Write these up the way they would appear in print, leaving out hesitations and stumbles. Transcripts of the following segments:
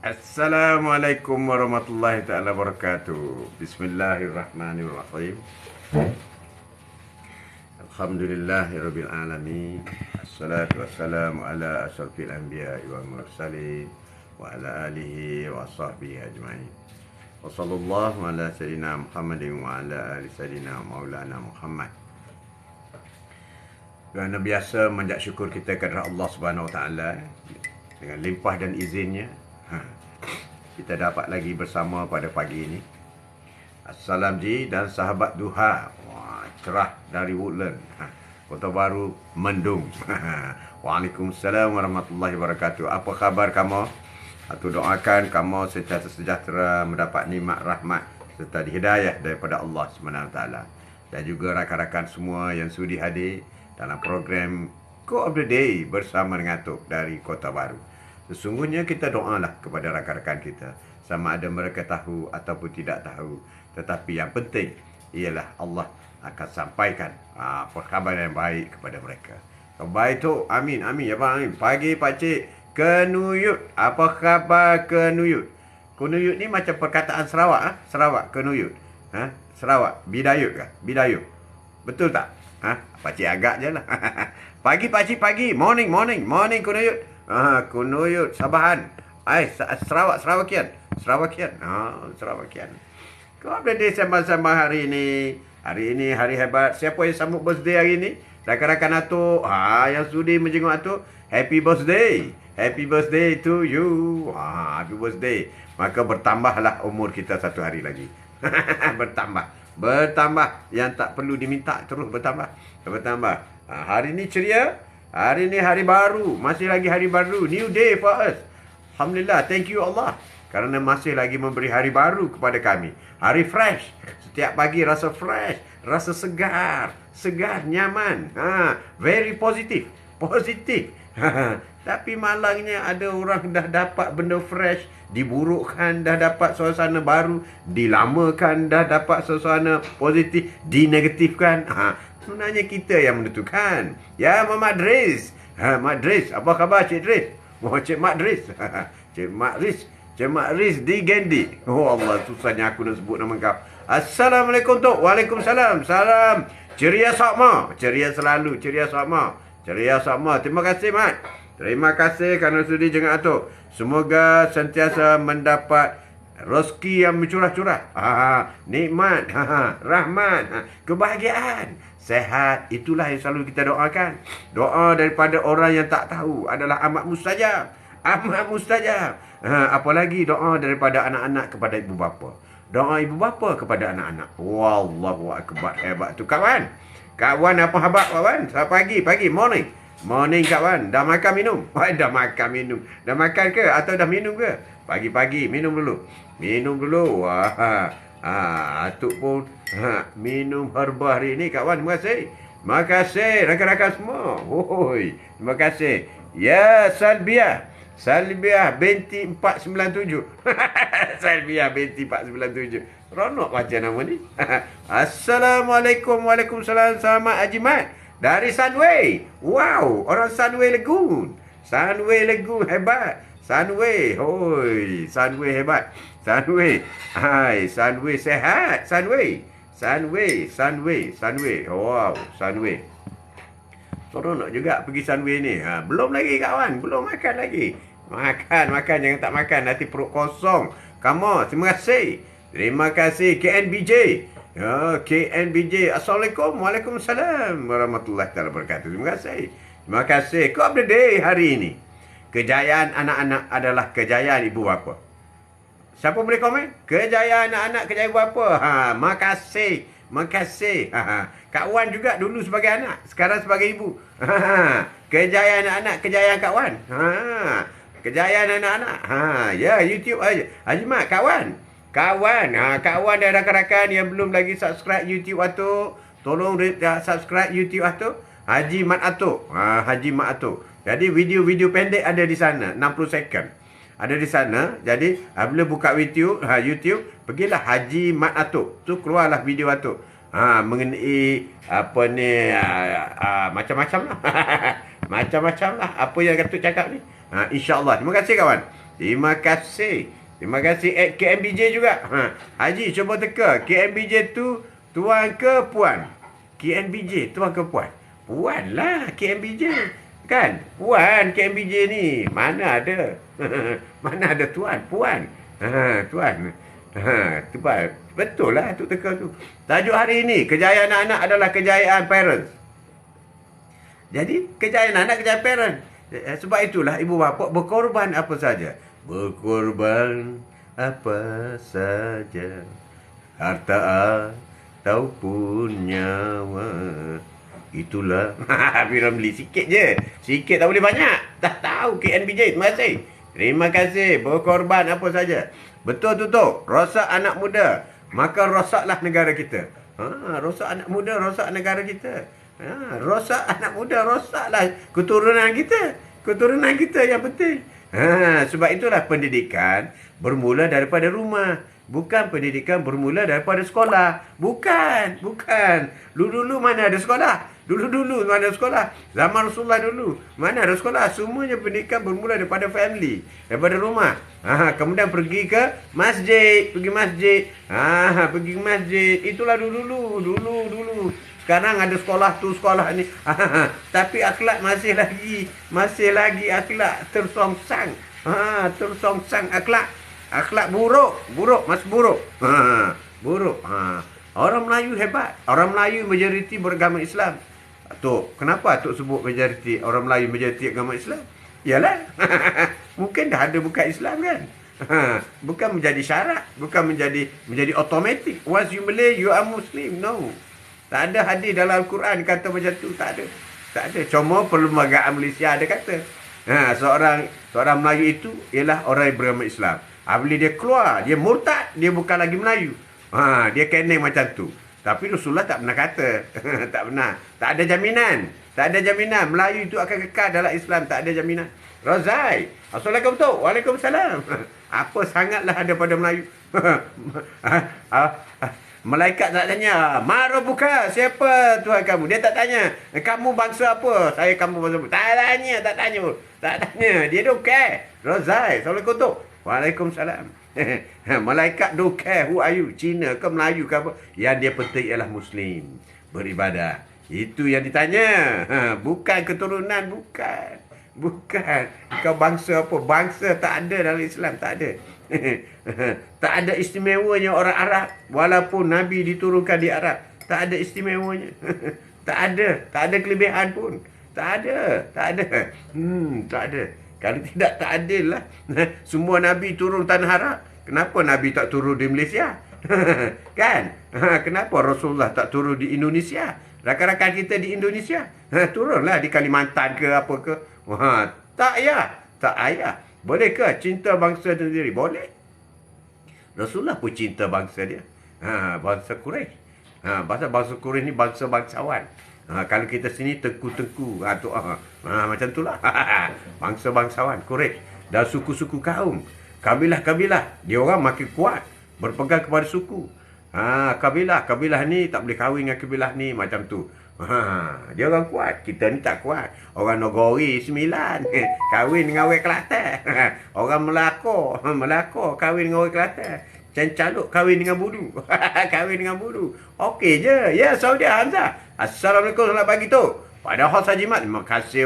Assalamualaikum warahmatullahi taala wabarakatuh. Bismillahirrahmanirrahim. Alhamdulillahirabbil alamin. Assalatu wassalamu ala asyrafil anbiya'i wal mursalin wa ala alihi wa sahbihi ajma'in. Wa sallallahu ala sayyidina Muhammadin wa ala ali sayyidina Maulana Muhammad. Kerana biasa menjak syukur kita kepada Allah Subhanahu wa taala dengan limpah dan izinnya. Kita dapat lagi bersama pada pagi ini. Assalam ji dan sahabat duha. Wah, cerah dari Woodland. Kota Baru mendung. Waalaikumsalam warahmatullahi wabarakatuh. Apa khabar kamu? Aku doakan kamu secara sejahtera, mendapat nikmat rahmat serta hidayah daripada Allah SWT. Dan juga rakan-rakan semua yang sudi hadir dalam program Quote of the Day bersama dengan Atuk dari Kota Baru. Sesungguhnya kita doalah kepada rakan-rakan kita, sama ada mereka tahu ataupun tidak tahu. Tetapi yang penting ialah Allah akan sampaikan khabar yang baik kepada mereka. Baik tu, amin, amin ya bang. Pagi pakcik Kenuyut. Apa khabar Kenuyut? Kenuyut ni macam perkataan Sarawak, Sarawak Kenuyut. Sarawak Bidayut ke? Bidayut. Betul tak? Pakcik agak je lah. Pagi pakcik, pagi. Morning Kenuyut. Kenuyut Sabahan. Sarawakian. Sarawakian. Kau ada day sembang-sembang hari ini. Hari ini hari hebat. Siapa yang sambut birthday hari ini? Rakan-rakan Atuk. Yang sudi menjenguk Atuk. Happy birthday. Happy birthday to you. Happy birthday. Maka bertambahlah umur kita satu hari lagi. Bertambah. Yang tak perlu diminta terus bertambah. Hari ini ceria. Hari ini hari baru. Masih lagi hari baru. New day for us. Alhamdulillah. Thank you Allah. Kerana masih lagi memberi hari baru kepada kami. Hari fresh. Setiap pagi rasa fresh. Rasa segar. Segar, nyaman. Very positif. Tapi malangnya ada orang dah dapat benda fresh. Diburukkan dah dapat suasana baru. Dilamakan dah dapat suasana positif. Dinegatifkan. Sebenarnya kita yang menentukan. Ya, Mak Dris. Mak Dris. Apa khabar Cik Dris? Cik Mak Dris. Cik Mak Dris di Gendi. Oh Allah, susahnya aku nak sebut nama kau. Assalamualaikum Tok. Waalaikumsalam. Salam. Ceria sama. Ceria selalu. Ceria sama. Terima kasih Mat. Terima kasih kerana sudi jenguk Atuk. Semoga sentiasa mendapat rezeki yang mencurah-curah. Nikmat. Rahmat. Kebahagiaan. Sehat, itulah yang selalu kita doakan. Doa daripada orang yang tak tahu adalah amat mustajab. Apalagi doa daripada anak-anak kepada ibu bapa. Doa ibu bapa kepada anak-anak. Wallahu akbar, hebat tu kawan. Kawan apa khabar kawan? Pagi, morning kawan. Dah makan minum? Dah makan ke atau dah minum ke? Pagi-pagi minum dulu. Atuk pun minum herba hari ini kawan. Terima kasih rakan-rakan semua. Terima kasih. Ya, Salbiah binti 497. Salbiah binti 497. Ronok macam nama ni. Assalamualaikum. Waalaikumsalam. Selamat Haji Mat dari Sunway. Wow, orang Sunway Lagoon hebat. Sunway hebat. Sunway sehat. Sunway. Wow, Sunway. Seronok juga pergi Sunway ni. Belum lagi kawan, belum makan lagi. Makan, jangan tak makan nanti perut kosong. Kamu, terima kasih KNBJ. KNBJ. Assalamualaikum. Waalaikumsalam warahmatullahi wabarakatuh. Terima kasih. Quote of the Day hari ini. Kejayaan anak-anak adalah kejayaan ibu bapa. Siapa boleh komen? Kejayaan anak-anak, kejayaan ibu bapa. Makasih. Kak Wan juga dulu sebagai anak, sekarang sebagai ibu. Kejayaan anak-anak, kejayaan Kak Wan. Kejayaan anak-anak. Ya, YouTube aja. Haji Mat, Kak Wan dan rakan-rakan yang belum lagi subscribe YouTube Atuk, tolong subscribe YouTube Atuk. Haji Mat Atuk. Jadi video-video pendek ada di sana, 60 second. Ada di sana. Jadi bila buka YouTube, pergilah Haji Mat Atuk. Tu keluarlah video Atuk. Mengenai apa ni macam-macam lah. Macam-macam lah apa yang Atuk cakap ni. InsyaAllah. Terima kasih kawan. Terima kasih. Terima kasih KMBJ juga. Haji cuba teka. KMBJ tu tuan ke puan? KMBJ tuan ke puan? Puan lah KMBJ. Kan? Puan KMBJ ni. Mana ada? Mana ada tuan? Puan. Tuan. Betul lah tu teka tu. Tajuk hari ini, kejayaan anak adalah kejayaan parents. Jadi, kejayaan anak, kejayaan parents. Sebab itulah ibu bapa berkorban apa saja. Berkorban apa saja. Harta ataupun nyawa. Itulah. Bila beli sikit je. Sikit tak boleh banyak. Tak tahu KNBJ. Terima kasih. Terima kasih. Berkorban apa saja. Betul tu tu. Rosak anak muda. Maka rosaklah negara kita. Rosak anak muda, rosak negara kita. Rosak anak muda, rosaklah keturunan kita. Keturunan kita yang penting. Sebab itulah pendidikan bermula daripada rumah. Bukan pendidikan bermula daripada sekolah. Bukan. Dulu-dulu mana ada sekolah? Dulu-dulu mana ada sekolah? Zaman Rasulullah dulu. Mana ada sekolah? Semuanya pendidikan bermula daripada family. Daripada rumah. Kemudian pergi ke masjid. Pergi ke masjid. Itulah dulu. Sekarang ada sekolah tu, sekolah ni. Tapi akhlak masih lagi akhlak tersongsang. Tersongsang akhlak. Akhlak buruk, masih buruk. Buruk. Orang Melayu hebat. Orang Melayu majoriti beragama Islam. Tok, kenapa Tok sebut majoriti orang Melayu majoriti agama Islam? Yalah. Mungkin dah ada bukan Islam kan? Bukan menjadi syarat, bukan menjadi automatic. Once you Malay, you are Muslim. No. Tak ada hadis dalam Al-Quran kata macam tu. Tak ada. Cuma perlembagaan Malaysia ada kata. Seorang Melayu itu ialah orang yang beragama Islam. Bila dia keluar, dia murtad, dia bukan lagi Melayu. Dia kena macam tu. Tapi Rasulullah tak pernah kata. Tak pernah. Tak ada jaminan. Melayu itu akan kekal dalam Islam. Tak ada jaminan. Rozai. Assalamualaikum tu. Waalaikumsalam. Apa sangatlah ada pada Melayu. Malaikat tak tanya, "Mara buka, siapa Tuhan kamu?" Dia tak tanya, "Kamu bangsa apa?" "Saya kamu bangsa apa?" Tak tanya. Dia don't care. Rozai, Assalamualaikum tu. Waalaikumsalam. Malaikat don't care who are you, Cina ke Melayu ke apa. Yang dia penting ialah Muslim, beribadah. Itu yang ditanya. Bukan keturunan, bukan. Kau bangsa apa? Bangsa tak ada dalam Islam, tak ada. Tak ada istimewanya orang Arab. Walaupun Nabi diturunkan di Arab, tak ada istimewanya. Tak ada kelebihan pun. Tak ada. Tak ada. Kalau tidak, tak adil lah. Semua Nabi turun tanah Arab. Kenapa Nabi tak turun di Malaysia? Kan? Kenapa Rasulullah tak turun di Indonesia? Rakan-rakan kita di Indonesia turunlah di Kalimantan ke apa ke. Tak ayah. Boleh ke cinta bangsa sendiri? Boleh. Rasulullah pun cinta bangsa dia. Bangsa Quraisy. Bangsa Quraisy ni bangsa-bangsawan. Kalau kita sini tengku-tengku. Macam itulah. Bangsa-bangsawan Quraisy. Dan suku-suku kaum. Kabilah-kabilah. Dia orang makin kuat. Berpegang kepada suku. Kabilah ni tak boleh kahwin dengan kabilah ni. Macam tu. Dia orang kuat. Kita ni tak kuat. Orang Nogori 9 kahwin dengan orang Kelantan. Orang Melaka kahwin dengan orang Kelantan. Cancaluk kahwin dengan Budu. Okey je. Ya, Saudi Hamzah. Assalamualaikum, selamat pagi tu. Pada hos Hajimat. Terima kasih.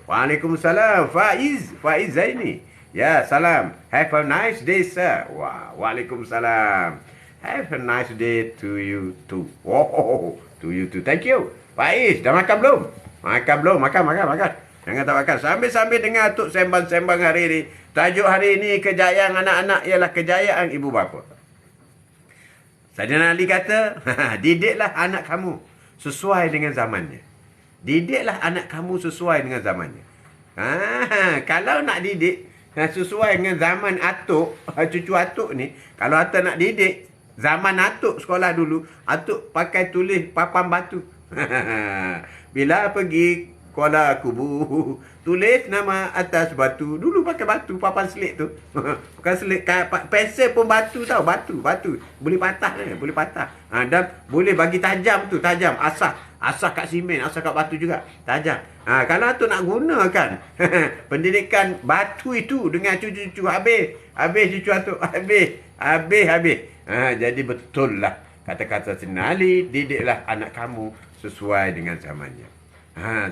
Waalaikumsalam. Faiz Zaini. Ya, salam. Have a nice day, sir. Waalaikumsalam. Have a nice day to you too. To you too. Thank you. Faiz, dah makan belum? Makan. Jangan tak makan. Sambil-sambil dengar Tok sembang-sembang hari ini. Tajuk hari ini, kejayaan anak-anak ialah kejayaan ibu bapa. Saidina Ali kata, didiklah anak kamu sesuai dengan zamannya. Kalau nak didik sesuai dengan zaman atuk, cucu atuk ni, kalau atuk nak didik, zaman atuk sekolah dulu, atuk pakai tulis papan batu. Bila pergi Kuala Kubu, tulis nama atas batu. Dulu pakai batu, papan selit tu. Bukan selit, pensel pun batu tau. Batu. Boleh patah. Dan boleh bagi tajam tu, tajam, asah. Asah kat simen, asah kat batu juga. Tajam. Kalau Atuk nak gunakan pendidikan batu itu dengan cucu-cucu, habis cucu Atuk, habis. Jadi betul lah kata-kata Senali, didiklah anak kamu sesuai dengan zamannya.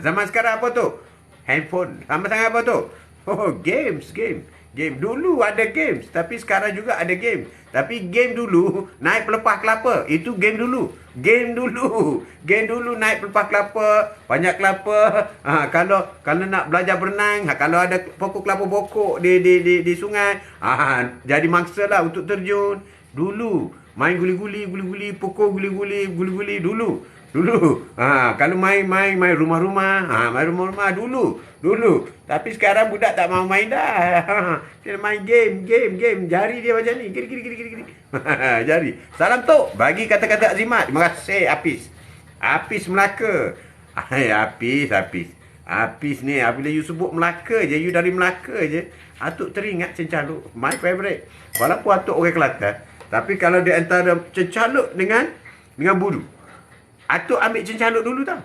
Zaman sekarang apa tu? Handphone. Sama sangat apa tu? Oh, games. Game. Dulu ada games, tapi sekarang juga ada game. Tapi game dulu naik pelepah kelapa. Itu game dulu. Game dulu naik pelepah kelapa, banyak kelapa. Kalau nak belajar berenang, kalau ada pokok kelapa bokok di sungai, jadi mangsa lah untuk terjun. Dulu main guli-guli, pokok guli-guli dulu. Kalau main rumah-rumah, main rumah-rumah dulu. Tapi sekarang budak tak mau main dah. Dia main game. Jari dia macam ni. Gini. Jari. Salam Tok. Bagi kata-kata azimat. Terima kasih Apis Melaka. Apis ni, bila you sebut Melaka je, you dari Melaka je, Atuk teringat Cencaluk. My favourite. Walaupun Atuk orang Kelantan, tapi kalau di antara Cencaluk dengan Bulu, Atuk ambil Cencaluk dulu tau.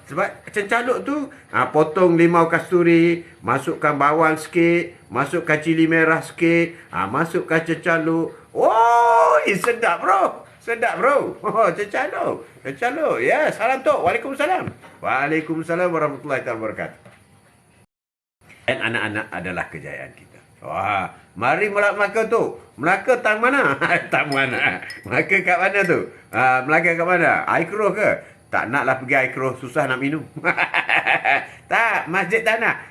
Sebab Cencaluk tu potong limau kasturi, masukkan bawang sikit, masukkan cili merah sikit, masukkan Cencaluk. Oh, sedap bro. Oh, Cencaluk. Ya, salam Tok. Waalaikumsalam warahmatullahi wabarakatuh. Dan anak-anak adalah kejayaan kita. Wah, mari Melaka tu. Melaka tang mana? Melaka kat mana tu? Melaka kat mana? Aikroh ke? Tak naklah pergi Aikroh, susah nak minum. Tak, masjid tanah.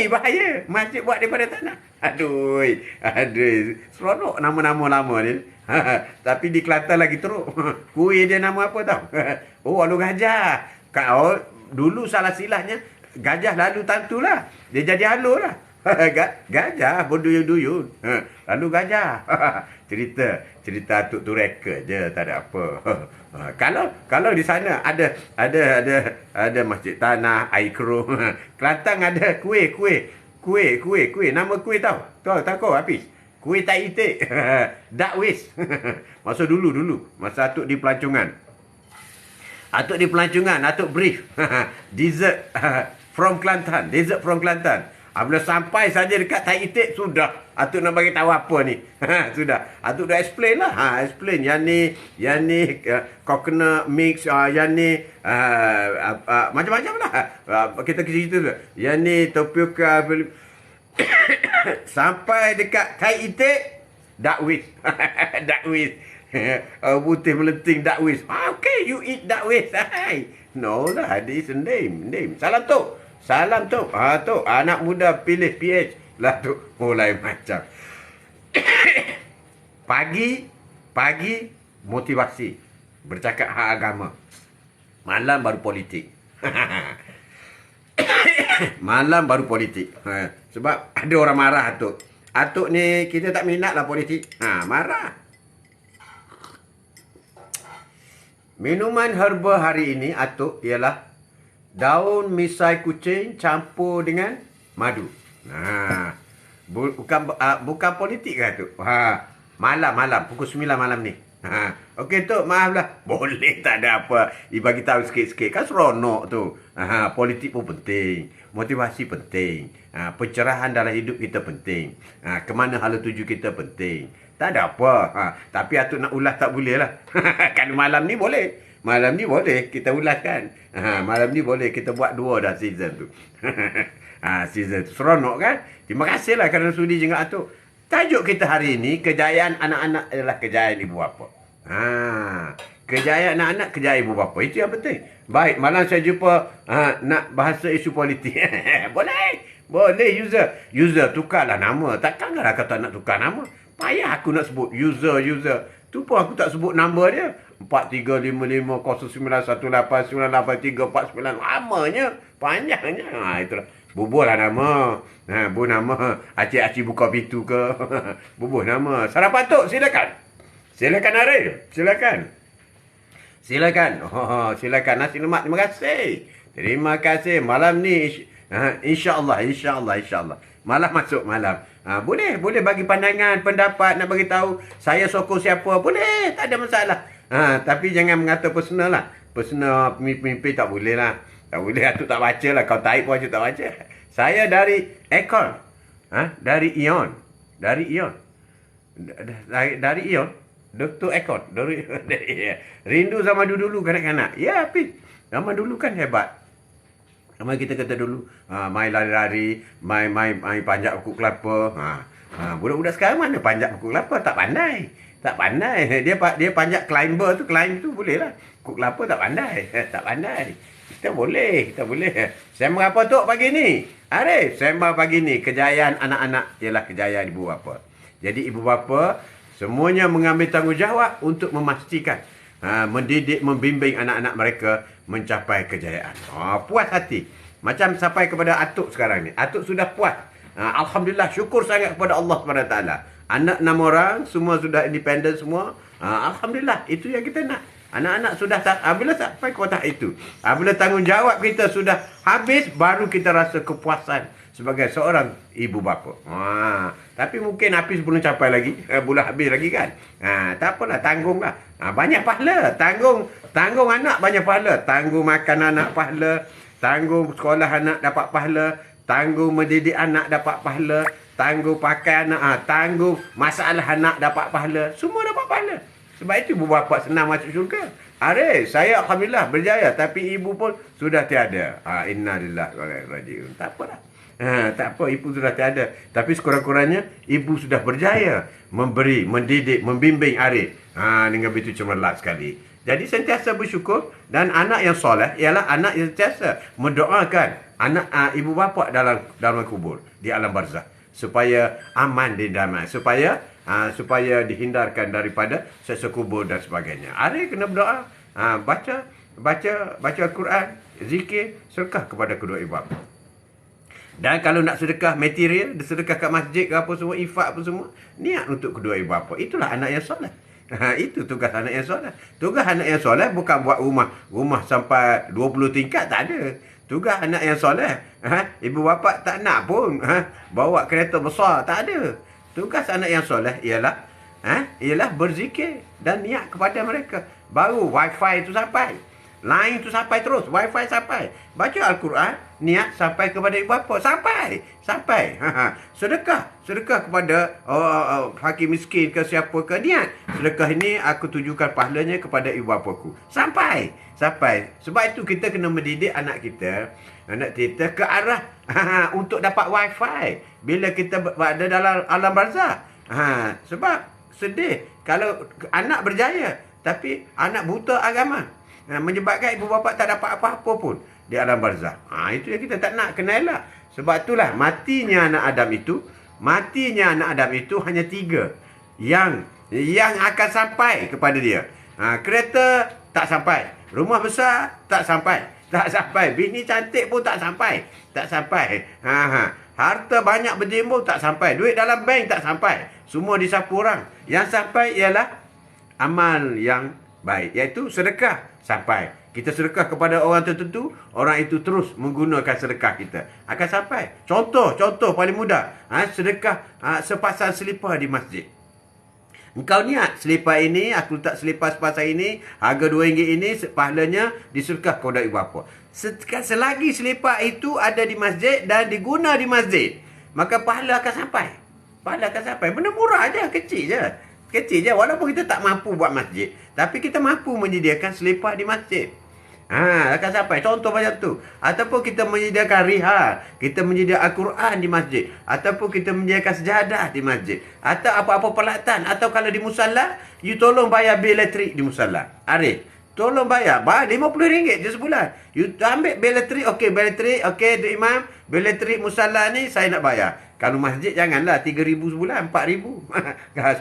Bahaya. Masjid buat daripada tanah. Aduh. Seronok nama-nama lama ni. Tapi di Kelantan lagi teruk. Kuih dia nama apa tau? Alu gajah. Dulu salah silahnya, gajah lalu tantulah. Dia jadi alu lah. Gajah berduyun-duyun. Lalu gajah. Cerita Atuk tu reka je, tak ada apa. Kalau di sana ada masjid tanah, Aikroh. Kelantan ada kuih. Nama kuih tahu? Tahu kau Hafiz? Kuih tak itik. Dakwis. Masa dulu. Masa Atuk di pelancongan. Atuk brief. Dessert from Kelantan. Bila sampai saja dekat Tai Itik, sudah. Atuk nak bagi tahu apa ni. Sudah. Atuk dah explain lah. Explain. Yang ni coconut mix. Yang ni macam-macam lah. Kita cerita tu. Yang ni tapioca. Sampai dekat Tai Itik, Dakwis. Putih melenting Dakwis. Okay, you eat Dakwis. No lah, this is a name. Salam Tok. Tok, anak muda pilih PH. Lah Tok, mulai macam. Pagi motivasi. Bercakap hak agama. Malam baru politik. Sebab ada orang marah Atuk. Atuk ni kita tak minat lah politik. Marah. Minuman herba hari ini Atuk ialah daun misai kucing campur dengan madu. Bukan politik ke Atuk? Malam pukul 9 malam ni. Okey Tok, maaflah. Boleh, tak ada apa. Bagi tahu sikit-sikit. Kan seronok tu. Politik pun penting. Motivasi penting. Pencerahan dalam hidup kita penting. Kemana hala tuju kita penting. Tak ada apa. Tapi Atuk nak ulas tak boleh lah. Kan malam ni boleh. Kita ulaskan. Malam ni boleh kita buat 2 dah season tu. Season tu seronok kan? Terima kasihlah kerana sudi jengak Atuk. Tajuk kita hari ini, kejayaan anak-anak adalah kejayaan ibu bapa. Kejayaan anak-anak, kejayaan ibu bapa. Itu yang penting. Baik, malam saya jumpa nak bahasa isu politik. Boleh user tukarlah nama. Takkanlah kata nak tukar nama. Payah aku nak sebut user. Tu pun aku tak sebut nombor dia. 43550918989349. Lamanya, panjangnya. Itulah. Bubuh lah nama. Bubuh nama. Acik-acik buka pintu ke. Bubuh nama. Sarapan Tok, silakan. Silakan Arif. Silakan. Silakan. Nasi lemak. Terima kasih. Malam ni InsyaAllah. Malam masuk malam. Boleh bagi pandangan, pendapat, nak bagi tahu saya sokong siapa. Boleh, tak ada masalah. Tapi jangan mengata personal lah. Personal pemimpin tak boleh lah. Tak boleh, Atuk tak baca lah. Kau tarik pun Atuk tak baca. Saya dari Ekon. Dari Ion. Dari Ion. Dari Ion. Dr. Ekon. Rindu zaman dulu kanak-kanak. Ya, Hafiz. Zaman dulu kan hebat. Zaman kita kata dulu, main lari-lari, main panjat pokok kelapa. Budak-budak sekarang mana panjat pokok kelapa? Tak pandai. Tak pandai. Dia panjat climber tu, climb tu boleh lah. Pokok kelapa tak pandai. Tak pandai. Kita boleh. Sembang apa tu pagi ni? Arif, sembang pagi ni. Kejayaan anak-anak ialah kejayaan ibu bapa. Jadi ibu bapa semuanya mengambil tanggungjawab untuk memastikan mendidik, membimbing anak-anak mereka mencapai kejayaan. Puas hati. Macam sampai kepada Atuk sekarang ni. Atuk sudah puas. Alhamdulillah, syukur sangat kepada Allah SWT. Anak 6 orang, semua sudah independen semua. Alhamdulillah, itu yang kita nak. Anak-anak sudah bila sampai ke tahap itu. Bila tanggungjawab kita sudah habis, baru kita rasa kepuasan sebagai seorang ibu bapa. Tapi mungkin Hafiz belum capai lagi. Belum habis lagi kan. Tak apalah, tanggunglah. Banyak pahala. Tanggung anak banyak pahala. Tanggung makan anak pahala. Tanggung sekolah anak dapat pahala. Tanggung mendidik anak dapat pahala. Tanggung pakai anak. Tanggung masalah anak dapat pahala. Semua dapat pahala. Sebab itu ibu bapa senang masuk syurga. Arif, saya Alhamdulillah berjaya. Tapi ibu pun sudah tiada. Inna lillahi wa inna ilaihi raji'un. Tak apalah. Tak apa, ibu sudah tiada. Tapi sekurang-kurangnya, ibu sudah berjaya memberi, mendidik, membimbing Arif. Dengan begitu cemerlang sekali. Jadi sentiasa bersyukur. Dan anak yang soleh ialah anak yang sentiasa mendoakan anak ibu bapa dalam kubur. Di alam barzah. Supaya aman dan damai. Supaya dihindarkan daripada siksa kubur dan sebagainya. Arif kena berdoa. Baca Al-Quran. Zikir. Sedekah kepada kedua ibu bapa. Dan kalau nak sedekah material, sedekah kat masjid ke apa semua, infak apa semua, niat untuk kedua ibu bapa. Itulah anak yang soleh. Itu tugas anak yang soleh. Tugas anak yang soleh bukan buat rumah sampai 20 tingkat, tak ada. Tugas anak yang soleh, ibu bapa tak nak pun bawa kereta besar, tak ada. Tugas anak yang soleh ialah berzikir dan niat kepada mereka. Baru wifi itu sampai. Line tu sampai terus. Wifi sampai. Baca Al-Quran. Niat sampai kepada ibu bapa. Sampai. Sedekah kepada fakir miskin ke siapa ke. Niat. Sedekah ini aku tujukan pahalanya kepada ibu bapaku. Sampai. Sebab itu kita kena mendidik anak kita ke arah untuk dapat wifi. Bila kita berada dalam alam barzah. Sebab sedih kalau anak berjaya. Tapi anak buta agama. Menyebabkan ibu bapa tak dapat apa-apa pun di alam barzah. Itu yang kita tak nak, kena elak. Sebab itulah matinya anak Adam itu hanya 3 yang akan sampai kepada dia. Kereta tak sampai, rumah besar tak sampai, bini cantik pun tak sampai. Harta banyak berjembur tak sampai, duit dalam bank tak sampai. Semua disapu orang. Yang sampai ialah amal yang baik, iaitu sedekah. Sampai kita sedekah kepada orang tertentu, orang itu terus menggunakan sedekah kita, akan sampai. Contoh paling mudah, sedekah sepasang selipar di masjid. Engkau niat selipar ini, aku letak selipar sepasang ini, harga RM2 ini, pahalanya disedekah kepada ibu bapa. Selagi selipar itu ada di masjid dan diguna di masjid, maka pahala akan sampai. Benda murah aja, kecil je, walaupun kita tak mampu buat masjid, tapi kita mampu menyediakan selipar di masjid. Akan sampai. Contoh macam tu. Ataupun kita menyediakan riha, kita menyediakan Al-Quran di masjid, ataupun kita menyediakan sejadah di masjid, atau apa-apa peralatan, atau kalau di musalla, you tolong bayar bil elektrik di musalla. Arif, tolong bayar RM50 je sebulan. You ambil bil elektrik, okey imam, bil elektrik musalla ni saya nak bayar. Kalau masjid janganlah 3,000 sebulan, 4,000.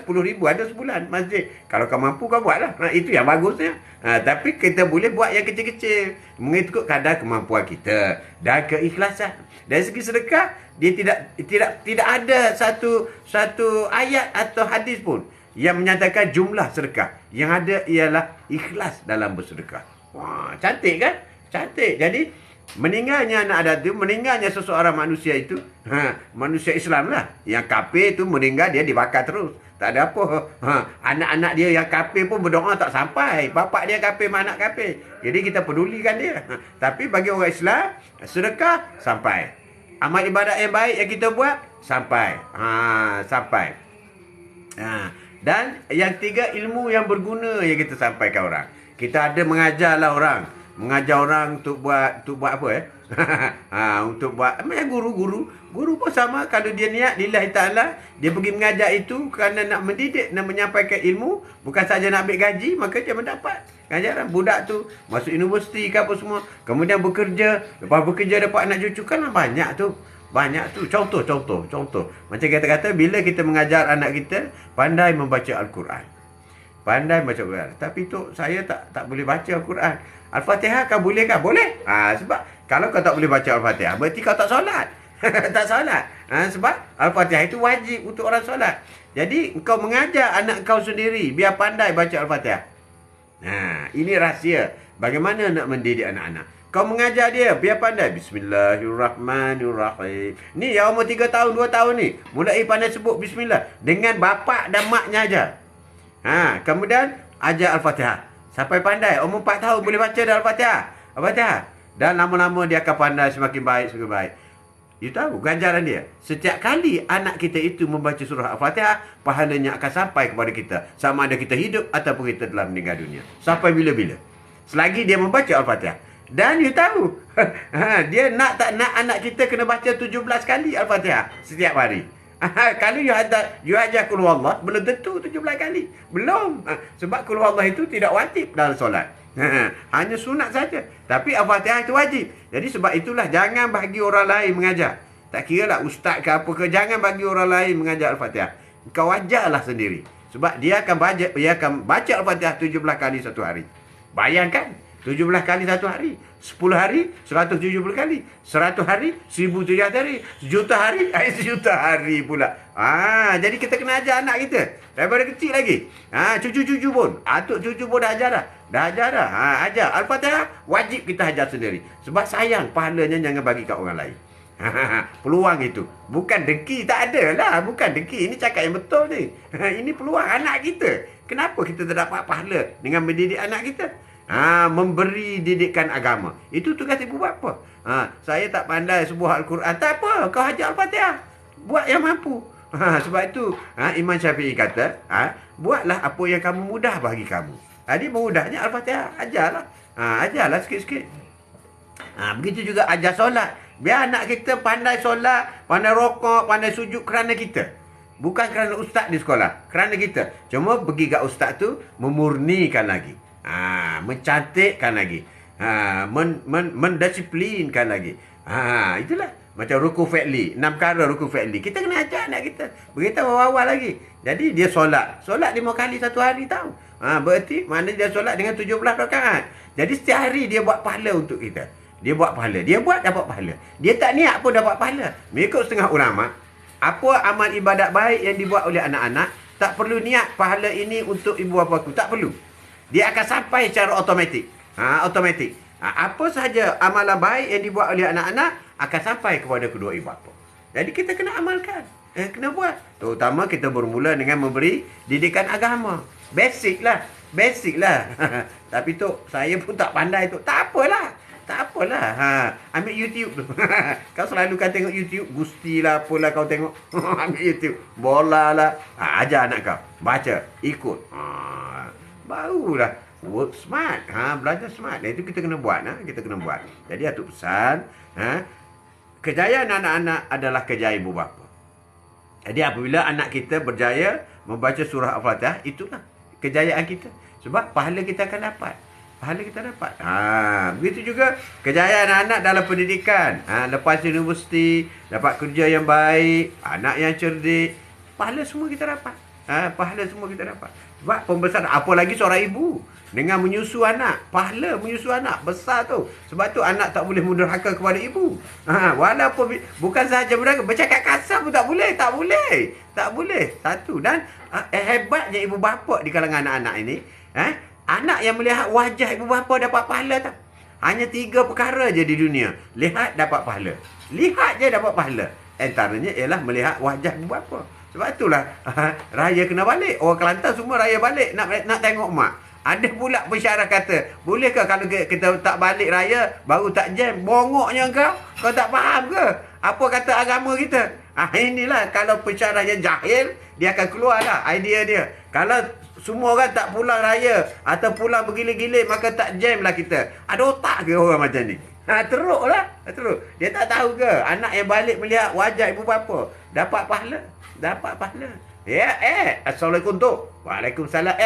10,000 ada sebulan masjid. Kalau kau mampu kau buatlah. Itu yang bagusnya. Tapi kita boleh buat yang kecil-kecil mengikut kadar kemampuan kita dan keikhlasan. Dari segi sedekah, dia tidak ada satu ayat atau hadis pun yang menyatakan jumlah sedekah. Yang ada ialah ikhlas dalam bersedekah. Wah, cantik kan? Cantik. Jadi Meninggalnya anak Adam tu, meninggalnya seseorang manusia itu, manusia Islam lah. Yang kafir tu meninggal, dia dibakar terus. Tak ada apa. Anak-anak dia yang kafir pun berdoa tak sampai. Bapak dia kafir, mak anak kafir. Jadi kita pedulikan dia. Tapi bagi orang Islam, sedekah sampai. Amal ibadat yang baik yang kita buat sampai. Sampai. Dan yang tiga, ilmu yang berguna yang kita sampaikan orang. Kita ada mengajarlah orang. Mengajar orang untuk buat apa untuk buat macam guru pun sama. Kalau dia niat lillahi ta'ala, dia pergi mengajar itu kerana nak mendidik, nak menyampaikan ilmu, bukan saja nak ambil gaji, maka dia mendapat ganjaran. Budak tu masuk universiti ke apa semua, kemudian bekerja, lepas bekerja dapat anak cucu, kan banyak tu. Contoh macam kata-kata, bila kita mengajar anak kita pandai membaca Al-Quran, pandai baca Al-Quran. Tapi tu saya tak boleh baca Al-Quran. Al-Fatihah kau boleh kah? Boleh. Sebab kalau kau tak boleh baca Al-Fatihah, berarti kau tak solat. Tak solat. Sebab Al-Fatihah itu wajib untuk orang solat. Jadi kau mengajar anak kau sendiri biar pandai baca Al-Fatihah. Ini rahsia bagaimana nak mendidik anak-anak. Kau mengajar dia biar pandai Bismillahirrahmanirrahim. Ni yang umur 3 tahun, 2 tahun ni mulai pandai sebut bismillah dengan bapak dan maknya ajar. Kemudian ajar Al-Fatihah sampai pandai. Umur 4 tahun boleh baca dah Al-Fatihah. Dan lama-lama dia akan pandai semakin baik. You tahu ganjaran dia. Setiap kali anak kita itu membaca surah Al-Fatihah, pahalanya akan sampai kepada kita. Sama ada kita hidup ataupun kita telah meninggal dunia. Sampai bila-bila. Selagi dia membaca Al-Fatihah. Dan you tahu, dia nak tak nak anak kita kena baca 17 kali Al-Fatihah setiap hari. Kalau you ajar Qul Huwallah, belum tentu 17 kali. Belum. Sebab Qul Huwallah itu tidak wajib dalam solat. Hanya sunat saja. Tapi Al-Fatihah itu wajib. Jadi sebab itulah jangan bagi orang lain mengajar. Tak kira lah ustaz ke apa ke, jangan bagi orang lain mengajar Al-Fatihah. Kau ajarlah sendiri. Sebab dia akan baca Al-Fatihah 17 kali satu hari. Bayangkan, 17 kali satu hari. 10 hari 170 kali, 100 hari 1700 hari, sejuta hari 1 juta hari pula. Jadi kita kena ajar anak kita daripada kecil lagi. Cucu-cucu pun, atuk cucu pun dah ajar dah. Ajar Al-Fatihah wajib kita ajar sendiri. Sebab sayang pahalanya jangan bagi kat orang lain. Peluang itu bukan dengki, tak ada lah, bukan dengki. Ini cakap yang betul ni. Ini peluang anak kita. Kenapa kita tak dapat pahala dengan mendidik anak kita? Memberi didikan agama. Itu tugas ibu bapa. Saya tak pandai sebuah Al-Quran. Tak apa, kau ajar Al-Fatihah. Buat yang mampu. Sebab itu Imam Syafi'i kata, buatlah apa yang kamu mudah bagi kamu. Jadi mudahnya Al-Fatihah. Ajarlah. Ajarlah sikit-sikit. Begitu juga ajar solat. Biar anak kita pandai solat, pandai rokok, pandai sujud kerana kita. Bukan kerana ustaz di sekolah. Kerana kita. Cuma pergi kat ustaz tu memurnikan lagi. Mencantikkan lagi, mendisiplinkan lagi. Itulah macam ruku fi'li, 6 perkara ruku fi'li. Kita kena ajar anak kita. Beritahu awal lagi. Jadi dia solat 5 kali satu hari tahu. Berarti mana dia solat dengan 17 rakaat. Jadi setiap hari dia buat pahala untuk kita. Dia buat pahala. Dia buat dapat pahala. Dia tak niat pun dapat pahala. Mengikut setengah ulama, apa amal ibadat baik yang dibuat oleh anak-anak, tak perlu niat pahala ini untuk ibu bapa tu. Tak perlu. Dia akan sampai secara automatik. Automatik. Apa sahaja amalan baik yang dibuat oleh anak-anak akan sampai kepada kedua ibu bapa. Jadi kita kena amalkan. Kena buat. Terutama kita bermula dengan memberi didikan agama. Basic lah. Tapi tu saya pun tak pandai tu. Tak apalah. Ambil YouTube tu. Kau selalu kan tengok YouTube. Gusti lah apalah kau tengok. Ambil YouTube. Bola lah. Ajar anak kau. Baca. Ikut. Barulah work smart. Belajar smart. Itu kita kena buat. Kita kena buat. Jadi atuk pesan, kejayaan anak-anak adalah kejayaan ibu bapa. Jadi apabila anak kita berjaya membaca surah Al-Fatihah, itulah kejayaan kita. Sebab pahala kita akan dapat. Begitu juga kejayaan anak dalam pendidikan. Lepas universiti, dapat kerja yang baik, anak yang cerdik, pahala semua kita dapat. Sebab pembesaran, apalagi seorang ibu dengan menyusu anak, pahala menyusu anak besar tu. Sebab tu anak tak boleh mendurhaka kepada ibu. Walaupun bukan sahaja mereka bercakap kasar pun tak boleh. Satu. Dan hebatnya ibu bapa di kalangan anak-anak ini, anak yang melihat wajah ibu bapa dapat pahala tak? Hanya 3 perkara je di dunia. Lihat dapat pahala. Lihat je dapat pahala. Antaranya ialah melihat wajah ibu bapa. Sebab itulah raya kena balik. Orang Kelantan semua raya balik nak tengok mak. Ada pula pensyarah kata, bolehkah kalau kita tak balik raya, baru tak jam? Bongoknya kau. Kau tak faham ke? Apa kata agama kita? Inilah kalau pensyarah yang jahil, dia akan keluar lah idea dia. Kalau semua orang tak pulang raya atau pulang bergilir-gilir, maka tak jam lah kita. Ada otak ke orang macam ni? Teruk lah. Teruk. Dia tak tahu ke? Anak yang balik melihat wajah ibu bapa dapat pahala. Dapat pahala. Ya, Assalamualaikum Tok. Waalaikumsalam,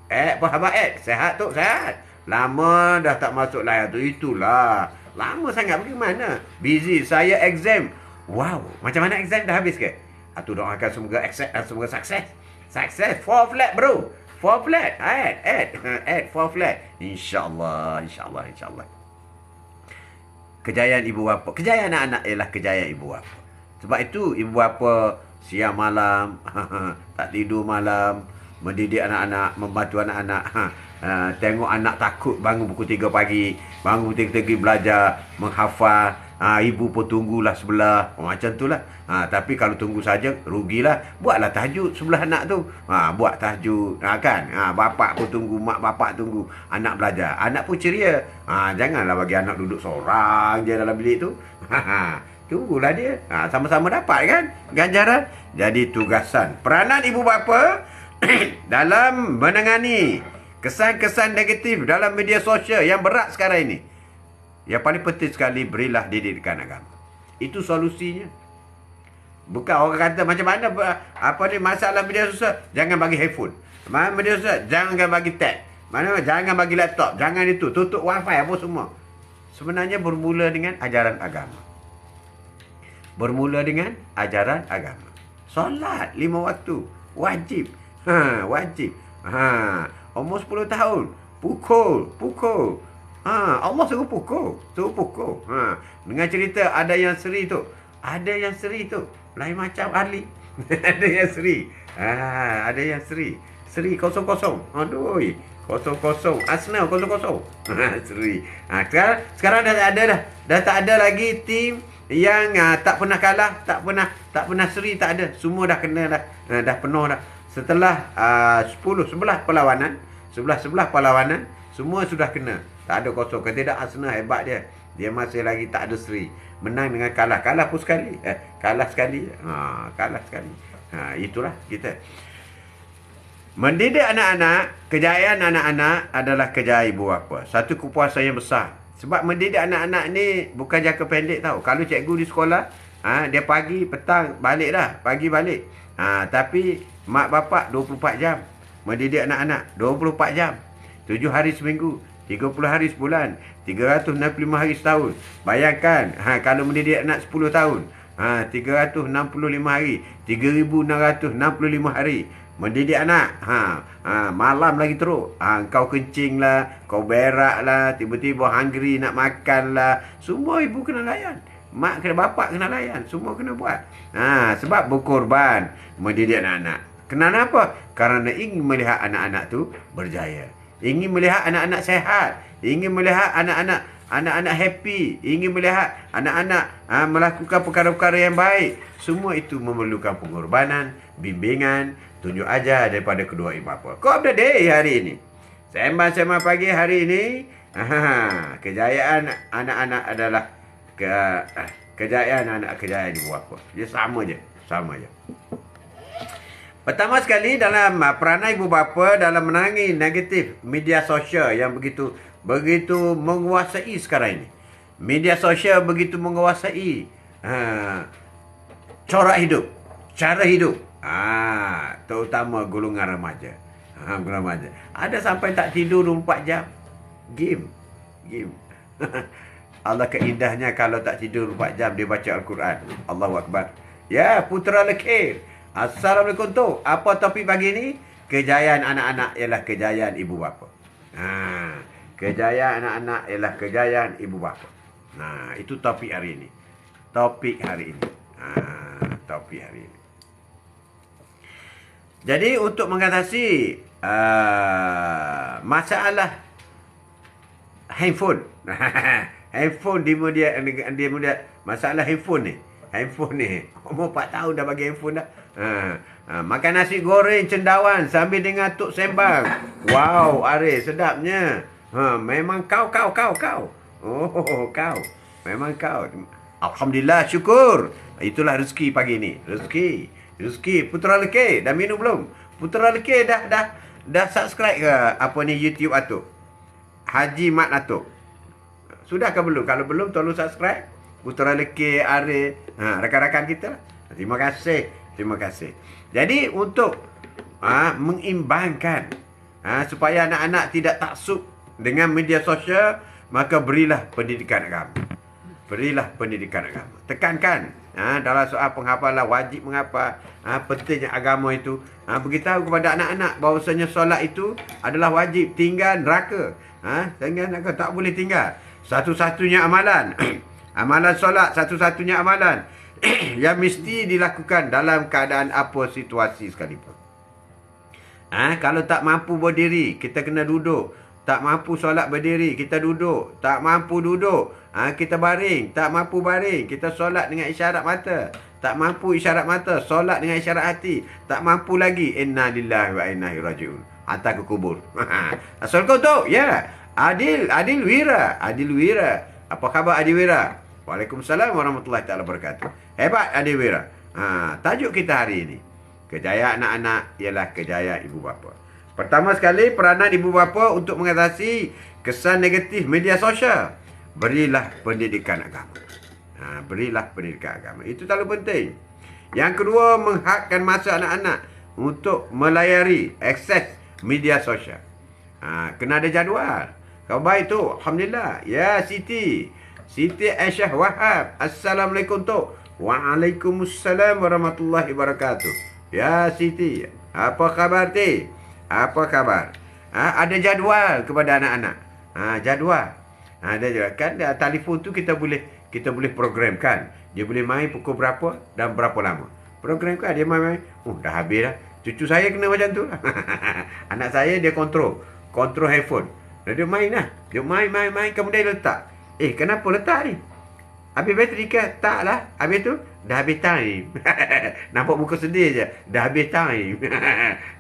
apa khabar, Sehat Tok? Sehat. Lama dah tak masuk layar tu. Itulah. Lama sangat pergi mana? Busy. Saya exam. Wow. Macam mana exam dah habis ke? Tu doakan semoga sukses. Sukses. 4 flat bro. 4 flat. Add 4 flat. InsyaAllah. Kejayaan ibu bapa. Kejayaan anak-anak ialah kejayaan ibu bapa. Sebab itu ibu bapa siang malam, tak tidur malam, mendidik anak-anak, membantu anak-anak. Tengok anak takut bangun pukul 3 pagi, bangun pukul 3 pagi belajar, menghafal. Ibu pun tunggulah sebelah. Macam tu lah. Tapi kalau tunggu saja, rugilah. Buatlah tahajud sebelah anak tu. Buat tahajud. Kan? Bapak pun tunggu, mak bapak tunggu. Anak belajar. Anak pun ceria. Janganlah bagi anak duduk seorang je dalam bilik tu. Tunggulah dia. Sama-sama dapat kan ganjaran. Jadi tugasan. Peranan ibu bapa dalam menangani kesan-kesan negatif dalam media sosial yang berat sekarang ini. Yang paling penting sekali, berilah didikan agama. Itu solusinya. Bukan orang kata macam mana masalah media sosial, jangan bagi handphone. Media sosial, jangan bagi tab. Jangan bagi laptop, jangan itu, tutup wifi apa semua. Sebenarnya bermula dengan ajaran agama. Bermula dengan ajaran agama. Solat 5 waktu wajib. Wajib. Umur 10 tahun pukul. Allah suruh pukul. Dengan cerita ada yang seri tu. Lain macam Ali. Ada yang seri. Ada yang seri. Seri 00. Aduh. 00. Arsenal 00. Seri. Sekarang dah tak ada dah. Dah tak ada lagi tim yang tak pernah kalah, tak pernah seri, tak ada. Semua dah kena dah. Dah penuh dah. Setelah 11 perlawanan, semua sudah kena. Tak ada kosong. Kalau tidak, Arsenal hebat dia. Dia masih lagi tak ada seri. Menang dengan kalah. Kalah pun sekali. Kalah sekali. Itulah kita. Mendidik anak-anak, kejayaan anak-anak adalah kejayaan ibu bapa. Satu kepuasan yang besar. Sebab mendidik anak-anak ni bukan jangka pendek tau. Kalau cikgu di sekolah, dia pagi, petang, balik dah. Pagi balik. Tapi mak bapak 24 jam. Mendidik anak-anak 24 jam. 7 hari seminggu. 30 hari sebulan. 365 hari setahun. Bayangkan, kalau mendidik anak 10 tahun. 365 hari. 3,665 hari. Mendidik anak. Malam lagi teruk. Kau kencing lah. Kau berak lah. Tiba-tiba hungry nak makan lah. Semua ibu kena layan. Mak kena, bapak kena layan. Semua kena buat. Sebab berkorban mendidik anak-anak. Kenapa? Kerana ingin melihat anak-anak tu berjaya. Ingin melihat anak-anak sehat. Ingin melihat anak-anak happy. Ingin melihat anak-anak melakukan perkara-perkara yang baik. Semua itu memerlukan pengorbanan, bimbingan, tunjuk ajar daripada kedua ibu bapa. Kau update day hari ini. Sembang-sembang pagi hari ini. Kejayaan anak-anak adalah kejayaan ibu bapa. Dia sama je. Pertama sekali, dalam peranan ibu bapa dalam menangani negatif media sosial yang begitu menguasai sekarang ini. Media sosial begitu menguasai cara hidup. Terutama golongan remaja. Ada sampai tak tidur 24 jam. Game. Allah keindahnya kalau tak tidur 24 jam dia baca Al-Quran. Allahu Akbar. Ya, Putra Lekir. Assalamualaikum tu. Apa topik pagi ni? Kejayaan anak-anak ialah kejayaan ibu bapa. Kejayaan anak-anak ialah kejayaan ibu bapa. Itu topik hari ini. Topik hari ini. Jadi untuk mengatasi masalah handphone. Handphone dia muda masalah handphone ni. Handphone ni. Umur 4 tahun dah bagi handphone dah. Makan nasi goreng cendawan sambil dengar Tok sembang. Wow, Arif sedapnya. Memang kau. Oh, kau. Memang kau. Alhamdulillah, syukur. Itulah rezeki pagi ni. Rezeki. Putra Lekir dah minum belum? Putra Lekir dah subscribe ke apa ni YouTube Atuk? Haji Mat Atuk. Sudah ke belum? Kalau belum, tolong subscribe. Putra Lekir, Arif, rakan-rakan kita lah. Terima kasih. Jadi untuk mengimbangkan supaya anak-anak tidak taksub dengan media sosial, maka berilah pendidikan agama. Tekankan dalam soal penghafalan, wajib menghafal, pentingnya agama itu. Beritahu kepada anak-anak bahawasanya solat itu adalah wajib, tinggal neraka. Tinggal neraka tak boleh tinggal. Satu-satunya amalan amalan solat, satu-satunya amalan yang mesti dilakukan dalam keadaan apa situasi sekalipun. Kalau tak mampu berdiri, kita kena duduk. Tak mampu solat berdiri, kita duduk. Tak mampu duduk, kita baring. Tak mampu baring, kita solat dengan isyarat mata. Tak mampu isyarat mata, solat dengan isyarat hati. Tak mampu lagi, inna lillahi wa inna ilaihi raji'un. Hantar ke kubur. Assalamualaikum, ya. Adil Wira. Apa khabar Adil Wira? Waalaikumsalam warahmatullahi taala wabarakatuh. Hebat Adil Wira. Tajuk kita hari ini, kejayaan anak-anak ialah kejayaan ibu bapa. Pertama sekali, peranan ibu bapa untuk mengatasi kesan negatif media sosial. Berilah pendidikan agama. Itu terlalu penting. Yang kedua, menghakkan masa anak-anak untuk melayari akses media sosial. Kena ada jadual. Kau baik tu, alhamdulillah. Ya, Siti Aisyah Wahab. Assalamualaikum tu. Waalaikumsalam warahmatullahi wabarakatuh. Ya, Siti. Apa khabar ti? Apa khabar? Ada jadual kepada anak-anak. Jadual. Ada jadual. Kan telefon tu kita boleh programkan. Dia boleh main pukul berapa dan berapa lama. Programkan dia main. Dah habis dah. Cucu saya kena macam tu lah. Anak saya dia kontrol handphone. Dia main lah. Dia main. Kemudian dia letak. Kenapa letak ni? Habis bateri ke? Tak lah. Habis tu, dah habis time. Nampak muka sedih je. Dah habis time.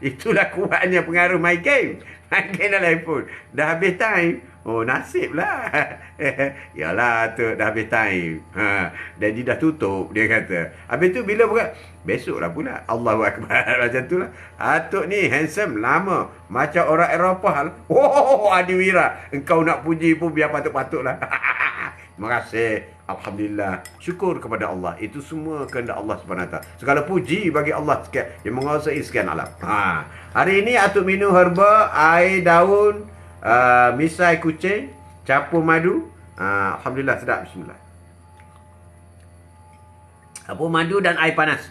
Itulah kuatnya pengaruh main game. Main game dalam handphone. Dah habis time. Oh, nasib lah. Yalah tu, dah habis time. Jadi dah tutup, dia kata. Habis tu bila buka? Besok lah pula. Allahu Akbar. Macam tu lah. Atuk ni handsome lama. Macam orang Eropah. Oh, Adil Wira. Engkau nak puji pun biar patut-patut lah. Terima kasih. Alhamdulillah. Syukur kepada Allah. Itu semua kehendak Allah SWT. Segala puji bagi Allah yang menguasai sekian alam. Hari ini Atuk minum herba, air daun, misai kucing, capur madu. Alhamdulillah sedap. Bismillah. Capur madu dan air panas.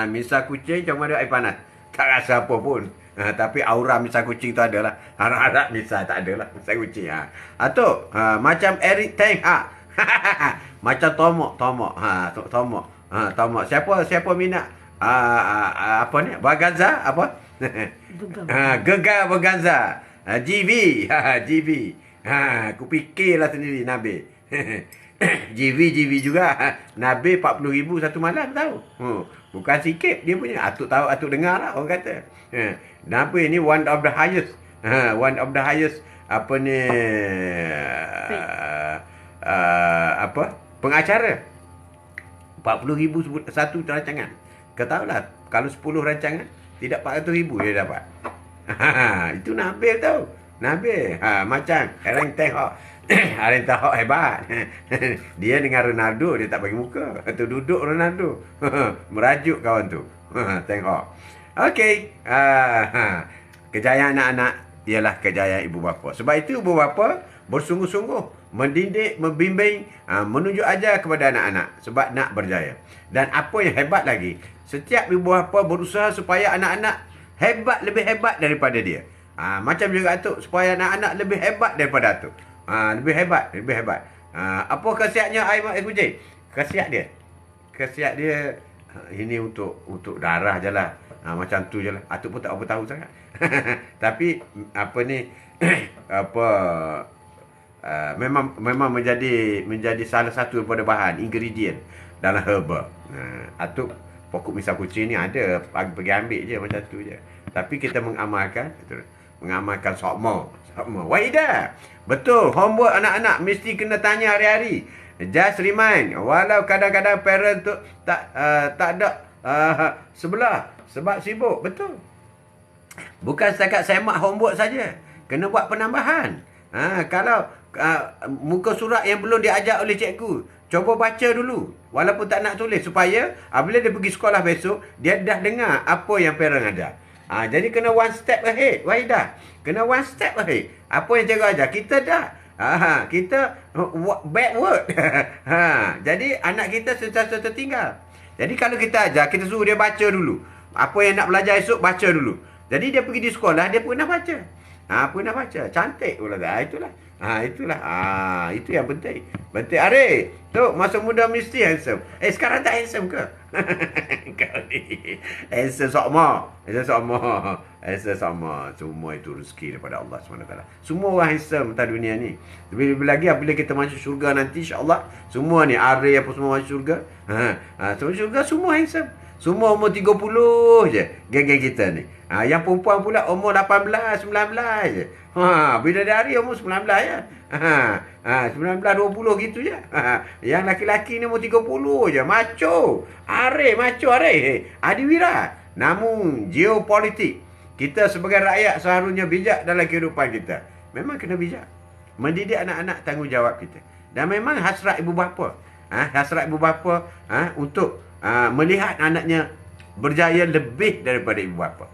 Misai kucing, capur madu, air panas. Tak rasa apa pun. Tapi aura misai kucing tu adalah. Harap-harap misai tak adalah. Misai kucing. Atuk, macam Eric Teng. Macam tomok. Tomok. Siapa minat apa ni? Berganza apa? Gegar berganza. GV. Aku fikirlah sendiri Nabi. GV juga. Nabi 40,000 satu malam tahu. Bukan sikit dia punya. Atuk tahu, atuk dengar lah orang kata. Nabi ni one of the highest. Apa ni? Pengacara. 40,000 satu rancangan. Kau tahulah, kalau 10 rancangan tidak 400,000 dia dapat. Itu Nabil tahu. Nabil. Macam Aaron Tengok. Aaron Tengok hebat. Dia dengan Ronaldo dia tak bagi muka. Tu duduk Ronaldo. Merajuk kawan tu. Tengok. Okey. Kejayaan anak-anak ialah kejayaan ibu bapa. Sebab itu ibu bapa bersungguh-sungguh mendidik, membimbing, menunjuk ajar kepada anak-anak sebab nak berjaya. Dan apa yang hebat lagi, setiap ibu bapa berusaha supaya anak-anak hebat, lebih hebat daripada dia. Macam juga Atuk, supaya anak-anak lebih hebat daripada Atuk. Lebih hebat. Apa khasiatnya air kucing? Khasiat dia ini untuk darah je lah. Macam tu je lah. Atuk pun tak apa tahu sangat. Tapi apa ni memang menjadi salah satu daripada bahan ingredient dalam herba. Atuk pokok misal kucing ni ada, pergi ambil je macam tu je. Tapi kita mengamalkan sokmo. Wahida. Betul, homework anak-anak mesti kena tanya hari-hari. Just remind, walau kadang-kadang parent tu tak ada sebelah sebab sibuk. Betul. Bukan setakat semak homework saja. Kena buat penambahan. Kalau muka surat yang belum diajar oleh cikgu, cuba baca dulu. Walaupun tak nak tulis. Supaya bila dia pergi sekolah besok, dia dah dengar apa yang parent ada. Jadi kena one step ahead. Wahidah. Kena one step ahead. Apa yang cikgu ajar, kita dah. Kita backward. Jadi anak kita sentiasa tertinggal. Jadi kalau kita ajar, kita suruh dia baca dulu. Apa yang nak belajar esok, baca dulu. Jadi dia pergi di sekolah, dia pernah baca. Pernah baca. Cantik pula. Itulah. Itu yang penting. Penting. Arif, tu masa muda mesti handsome. Sekarang tak handsome ke? Kau ni. Handsome sokma. Semua itu rezeki daripada Allah SWT. Semua orang handsome atas dunia ni. Lebih-lebih lagi apabila kita masuk syurga nanti, insyaAllah. Semua ni, Arif apa semua masuk syurga. Semua syurga, semua handsome. Semua umur 30 je geng-geng kita ni. Yang perempuan pula umur 18, 19 je. Bidadari umur 19 je. 19, 20 gitu je. Yang laki-laki ni umur 30 je. Macho. Macho Arif. Adiwira. Namun geopolitik, kita sebagai rakyat seharusnya bijak dalam kehidupan kita. Memang kena bijak. Mendidik anak-anak tanggungjawab kita. Dan memang hasrat ibu bapa. Hasrat ibu bapa untuk melihat anaknya berjaya lebih daripada ibu bapa.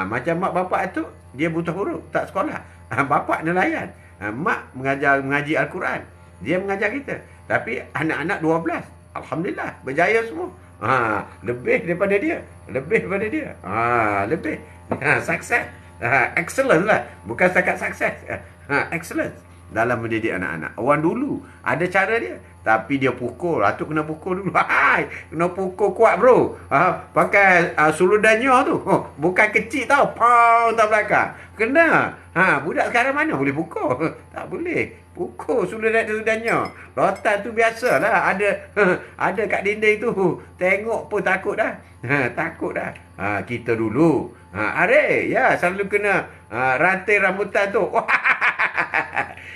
Macam mak bapak tu, dia buta huruf, tak sekolah. Bapak nelayan. Mak mengaji Al-Quran. Dia mengajar kita. Tapi anak-anak 12. Alhamdulillah, berjaya semua. Lebih daripada dia. Lebih. Sukses. Excellence lah. Bukan setakat sukses. Excellence dalam mendidik anak-anak. Orang dulu ada cara dia, tapi dia pukul. Atuk kena pukul dulu. Kena pukul kuat bro. Pakai suludannya tu. Bukan kecil tau. Pound tak belakang. Kena. Budak sekarang mana boleh pukul? Tak boleh. Pukul suludannya. Rotan tu biasalah. Ada kat dinding tu. Tengok pun takut dah. Takut dah. Kita dulu. Arif, ya selalu kena rantai rambutan tu.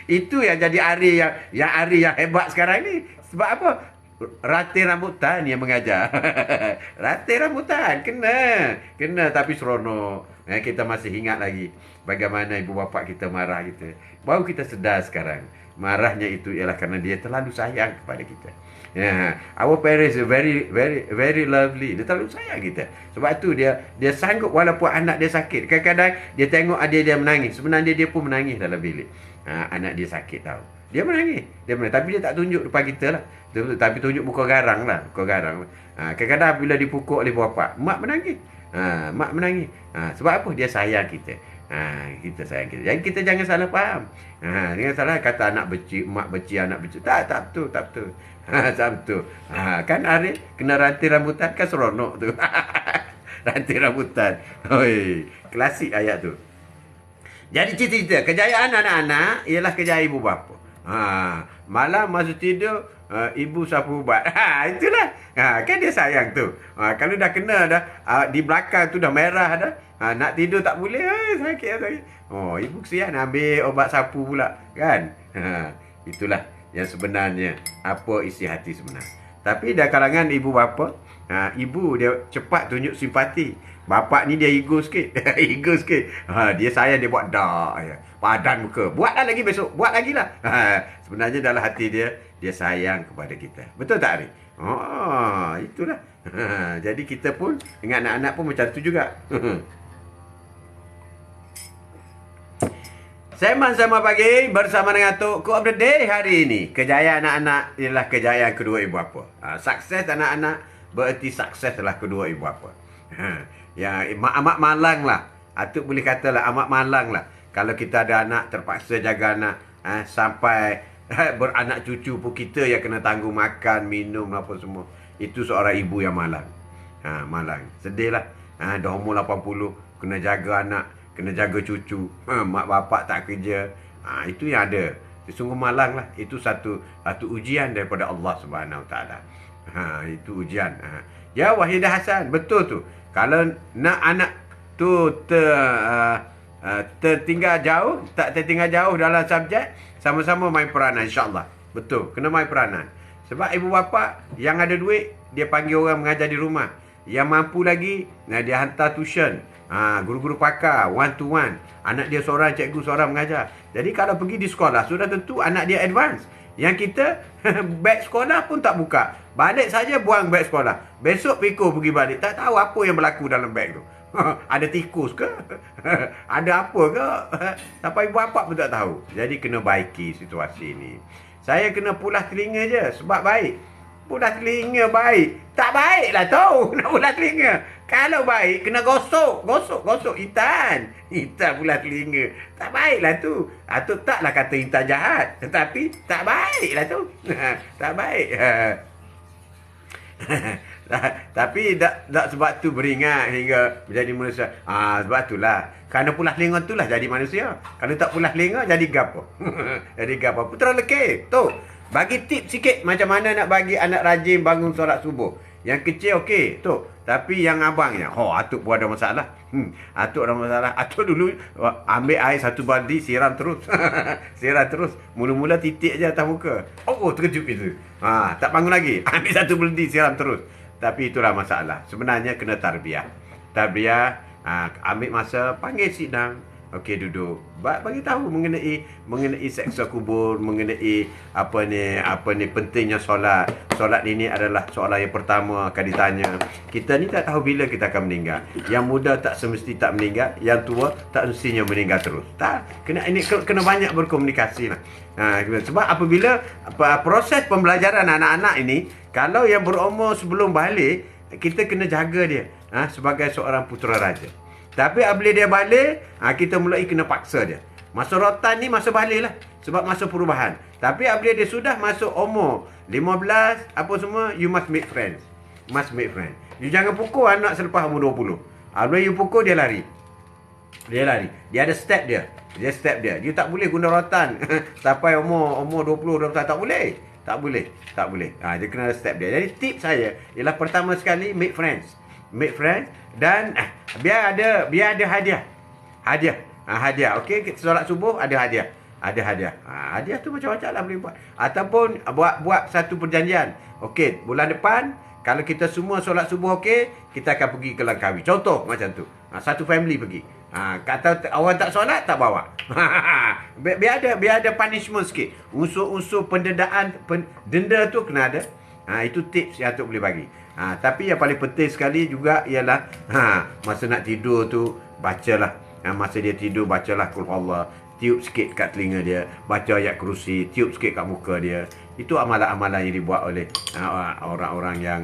Itu yang jadi Ari yang hebat sekarang ni. Sebab apa? Rantai rambutan yang mengajar. Rantai rambutan. Kena tapi seronok. Kita masih ingat lagi bagaimana ibu bapa kita marah kita. Baru kita sedar sekarang. Marahnya itu ialah kerana dia terlalu sayang kepada kita. Our parents are very, very, very lovely. Dia terlalu sayang kita. Sebab tu dia sanggup walaupun anak dia sakit. Kadang-kadang dia tengok adik dia menangis. Sebenarnya dia pun menangis dalam bilik. Anak dia sakit tau. Dia menangis. Tapi dia tak tunjuk depan kita lah. Tapi tunjuk muka garang lah. Kadang-kadang bila dipukul oleh bapa, mak menangis. Mak menangis. Sebab apa? Dia sayang kita. Kita sayang kita. Jadi kita jangan salah faham. Jangan salah kata anak benci, mak benci, anak benci. Tak betul. Tak betul. Kan Arif kena rantai rambutan kan seronok tu. Rantai rambutan. Klasik ayat tu. Jadi cerita kejayaan anak-anak ialah kejayaan ibu bapa. Malam masa tidur ibu sapu ubat. Itulah. Kan dia sayang tu. Kalau dah kena dah di belakang tu dah merah dah. Nak tidur tak boleh. Sakit. Ibu kesian ambil obat sapu pula. Kan? Itulah yang sebenarnya apa isi hati sebenar. Tapi dah kalangan ibu bapa, ibu dia cepat tunjuk simpati. Bapak ni dia ego sikit. Dia sayang, dia buat dah. Padan muka. Buatlah lagi besok. Buat lagi lah. Sebenarnya dalam hati dia sayang kepada kita. Betul tak, Ari? Itulah. Jadi kita pun dengan anak-anak pun macam tu juga. Sembang-sembang pagi bersama dengan Tok Quote of the Day hari ini. Kejayaan anak-anak ialah kejayaan kedua ibu bapa. Sukses anak-anak bererti sukseslah kedua ibu bapa. Ya, amat malang lah. Atuk boleh katalah amat malang lah. Kalau kita ada anak, terpaksa jaga anak. Sampai beranak cucu pun kita yang kena tanggung makan, minum apa semua. Itu seorang ibu yang malang. Malang. Sedih lah. Dah umur 80, kena jaga anak, kena jaga cucu. Mak bapak tak kerja. Itu yang ada. Sungguh malang lah. Itu satu ujian daripada Allah Subhanahu Wa Taala. Itu ujian. Ya Wahidah Hasan, betul tu. Kalau nak anak tu tertinggal jauh, tak tertinggal jauh dalam subjek, sama-sama main peranan insya-Allah. Betul, kena main peranan. Sebab ibu bapa yang ada duit, dia panggil orang mengajar di rumah. Yang mampu lagi, dia hantar tuition. Guru-guru pakar, one to one. Anak dia seorang cikgu, seorang mengajar. Jadi kalau pergi di sekolah, sudah tentu anak dia advance. Yang kita, beg sekolah pun tak buka. Balik saja buang beg sekolah. Besok pikul pergi balik. Tak tahu apa yang berlaku dalam beg tu. Ada tikus ke? Ada apa ke? Sampai ibu bapa pun tak tahu. Jadi kena baiki situasi ini. Saya kena pulas telinga je sebab baik. Pulas telinga baik. Tak baiklah tau nak pulas telinga. Kalau baik kena gosok intan. Intan pulas telinga. Tak baiklah tu. Tu taklah kata intan jahat. Tetapi tak baiklah tu. Tak baik. Tapi tak sebab tu beringat hingga menjadi manusia. Sebab itulah. Kerana pulas telinga itulah jadi manusia. Kalau tak pulas telinga jadi gapo? Jadi gapo? Putra lekeh. Tu. Bagi tip sikit macam mana nak bagi anak rajin bangun solat subuh. Yang kecil okey. Tu. Tapi yang abangnya, atuk pun ada masalah. Atuk ada masalah. Atuk dulu ambil air satu baldi, siram terus. Siram terus. Mula-mula titik je atas muka. Terkejut itu. Tak bangun lagi. Ambil satu baldi, siram terus. Tapi itulah masalah. Sebenarnya kena tarbiyah. Tarbiyah, ambil masa, panggil sidang. Okey, duduk. Bagi tahu mengenai seksa kubur, mengenai apa ni pentingnya solat. Solat ini adalah soalan yang pertama akan ditanya. Kita ni tak tahu bila kita akan meninggal. Yang muda tak semesti tak meninggal, yang tua tak mestinya meninggal terus. Tak, kena banyak berkomunikasi lah. Sebab apabila proses pembelajaran anak-anak ini, kalau yang berumur sebelum balik, kita kena jaga dia sebagai seorang putera raja. Tapi apabila dia balik, kita mulai kena paksa dia. Masa rotan ni masa balik lah. Sebab masa perubahan. Tapi apabila dia sudah masuk umur 15, apa semua, you must make friends. Must make friends. You jangan pukul anak selepas umur 20. Apabila you pukul, dia lari. Dia ada step dia. You tak boleh guna rotan sampai umur 20, 21. Tak boleh. Dia kena ada step dia. Jadi tip saya ialah pertama sekali make friends. Dan biar ada hadiah. Hadiah. Okey, kita solat subuh ada hadiah. Hadiah tu macam-macam lah boleh buat. Ataupun buat satu perjanjian. Okey, bulan depan kalau kita semua solat subuh okey, kita akan pergi ke Langkawi. Contoh macam tu. Satu family pergi. Kata orang tak solat tak bawa. biar ada punishment sikit. Unsur pendendaan, denda tu kena ada. Itu tips yang tu boleh bagi. Tapi yang paling penting sekali juga ialah masa nak tidur tu bacalah. Masa dia tidur bacalah Qul Allah, tiup sikit kat telinga dia, baca ayat kursi, tiup sikit kat muka dia. Itu amalan-amalan yang dibuat oleh orang-orang yang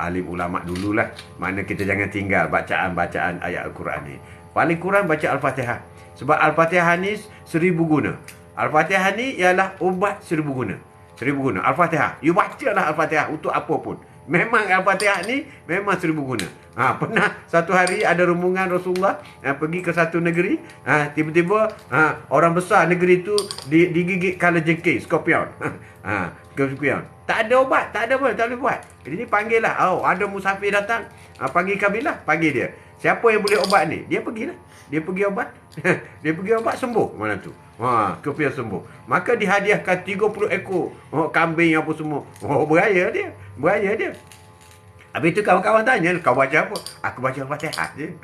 alim ulama dululah. Mana kita jangan tinggal bacaan ayat Al-Quran ni. Paling kurang baca Al-Fatihah. Sebab Al-Fatihah ni 1000 guna. Al-Fatihah ni ialah ubat 1000 guna. 1000 guna. Al-Fatihah. You bacalah Al-Fatihah untuk apa pun. Memang Al-Fatihah ni memang 1000 guna. Pernah satu hari ada rombongan Rasulullah pergi ke satu negeri, tiba-tiba orang besar negeri tu digigit kalajengking, skorpion. Skorpion. Tak ada obat, tak ada apa, tak boleh buat. Jadi panggil lah, ada musafir datang, panggil kabilah, panggil dia. Siapa yang boleh obat ni? Dia pergilah. Dia pergi obat. Dia pergi obat, sembuh mana tu. Skorpion sembuh. Maka dihadiahkan 30 ekor kambing apa semua. Beraya dia. Habis itu kawan-kawan tanya, kau baca apa? Aku baca Al-Fatihah je.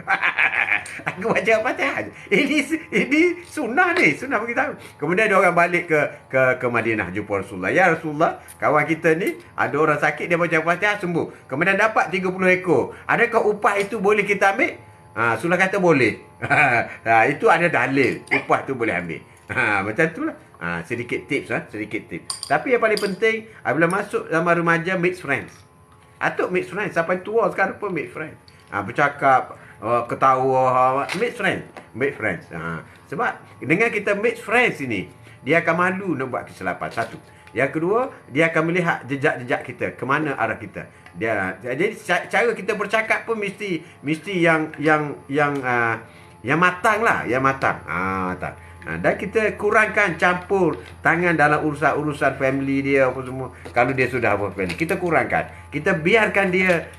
Aku baca Al-Fatihah je. Ini sunnah ni, sunnah beritahu. Kemudian dia orang balik ke Madinah jumpa Rasulullah. Ya Rasulullah, kawan kita ni ada orang sakit, dia baca Al-Fatihah sembuh. Kemudian dapat 30 ekor. Adakah upah itu boleh kita ambil? Rasulullah kata boleh. Itu ada dalil. Upah tu boleh ambil. Macam itulah. Sedikit tips. Tapi yang paling penting, apabila masuk zaman remaja, make friends. Atuk make friends. Sampai tua sekarang pun make friends. Bercakap, ketawa, make friends. Sebab dengan kita make friends ini, dia akan malu nak buat kesilapan. Satu. Yang kedua, dia akan melihat jejak-jejak kita, ke mana arah kita. Jadi cara kita bercakap pun mesti yang matang lah, yang matang. Dan kita kurangkan campur tangan dalam urusan-urusan family dia apa semua. Kalau dia sudah apa family, kita kurangkan. Kita biarkan dia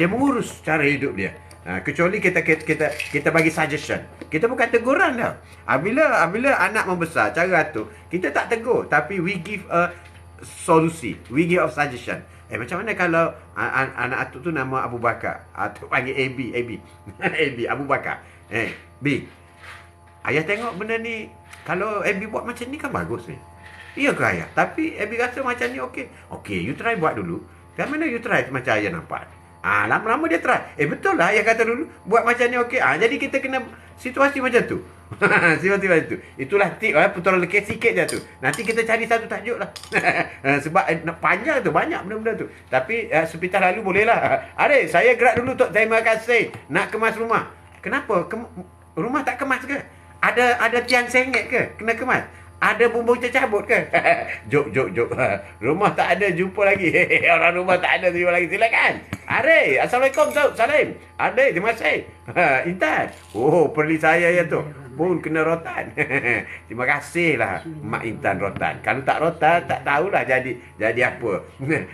mengurus cara hidup dia. Kecuali kita bagi suggestion. Kita bukan teguran dah. Apabila anak membesar cara tu, kita tak tegur, tapi we give a solusi. We give a suggestion. Macam mana kalau anak atuk tu nama Abu Bakar? Atuk panggil AB. AB Abu Bakar. B. Ayah tengok benda ni, kalau AB buat macam ni kan bagus ni. Iya ke ayah? Tapi AB rasa macam ni okey. Okey, you try buat dulu. Kan mana you try macam ayah nampak. Lama-lama dia try. Betul lah ayah kata dulu, buat macam ni okey. Jadi kita kena situasi macam tu. Situasi macam tu. Itulah tip putaran lekes sikit je tu. Nanti kita cari satu tajuk lah. Sebab panjang tu, banyak benda-benda tu. Tapi sepitas lalu boleh lah. Adik, saya gerak dulu Tok. Terima kasih. Nak kemas rumah. Kenapa? Rumah tak kemas ke? Ada tiang sengit ke? Kena kemas? Ada bumbung cabut ke? Jok. Rumah tak ada, jumpa lagi. Orang rumah tak ada, jumpa lagi. Silakan. Are, Assalamualaikum, Salim. Are, terima kasih. Intan. Oh, perli saya ya tu. Pun kena rotan. Terima kasih lah Mak Intan rotan. Kalau tak rotan, tak tahulah jadi apa.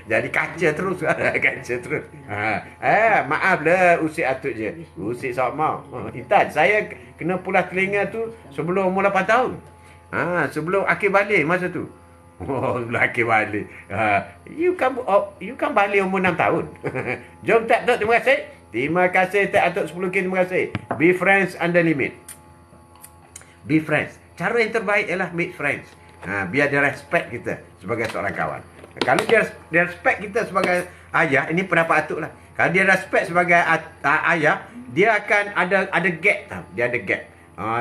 Jadi kaca terus. Kaca terus. Maaf lah, usik atuk je. Usik sok mau. Intan, saya kena pulas telinga tu sebelum umur 8 tahun. Sebelum akhir balik masa tu. Sebelum akhir balik. You kan balik umur 6 tahun. Jom tak, terima kasih. Terima kasih tak Atuk 10K, terima kasih. Be friends under limit. Be friends. Cara yang terbaik ialah make friends. Biar dia respect kita sebagai seorang kawan. Kalau dia respect kita sebagai ayah, ini pendapat Atuk lah. Kalau dia respect sebagai ayah, dia akan ada gap tau. Dia ada gap.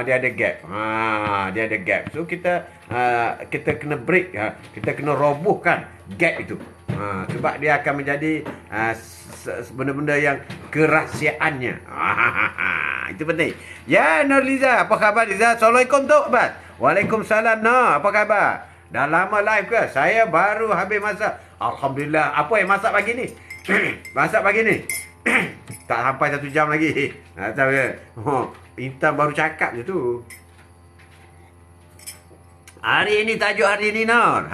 Dia ada gap. So kita kena break, kita kena robohkan gap itu. Sebab dia akan menjadi benda-benda yang kerahsiaannya. Itu penting. Ya, Nurliza, apa khabar Liza? Assalamualaikum Tok Bas. Waalaikumsalam Noh, apa khabar? Dah lama live ke? Saya baru habis masak. Alhamdulillah. Apa yang masak pagi ni? Masak pagi ni? Tak sampai 1 jam lagi. Tahu ke? Intan baru cakap je tu. Hari ini, tajuk hari ini, Nor.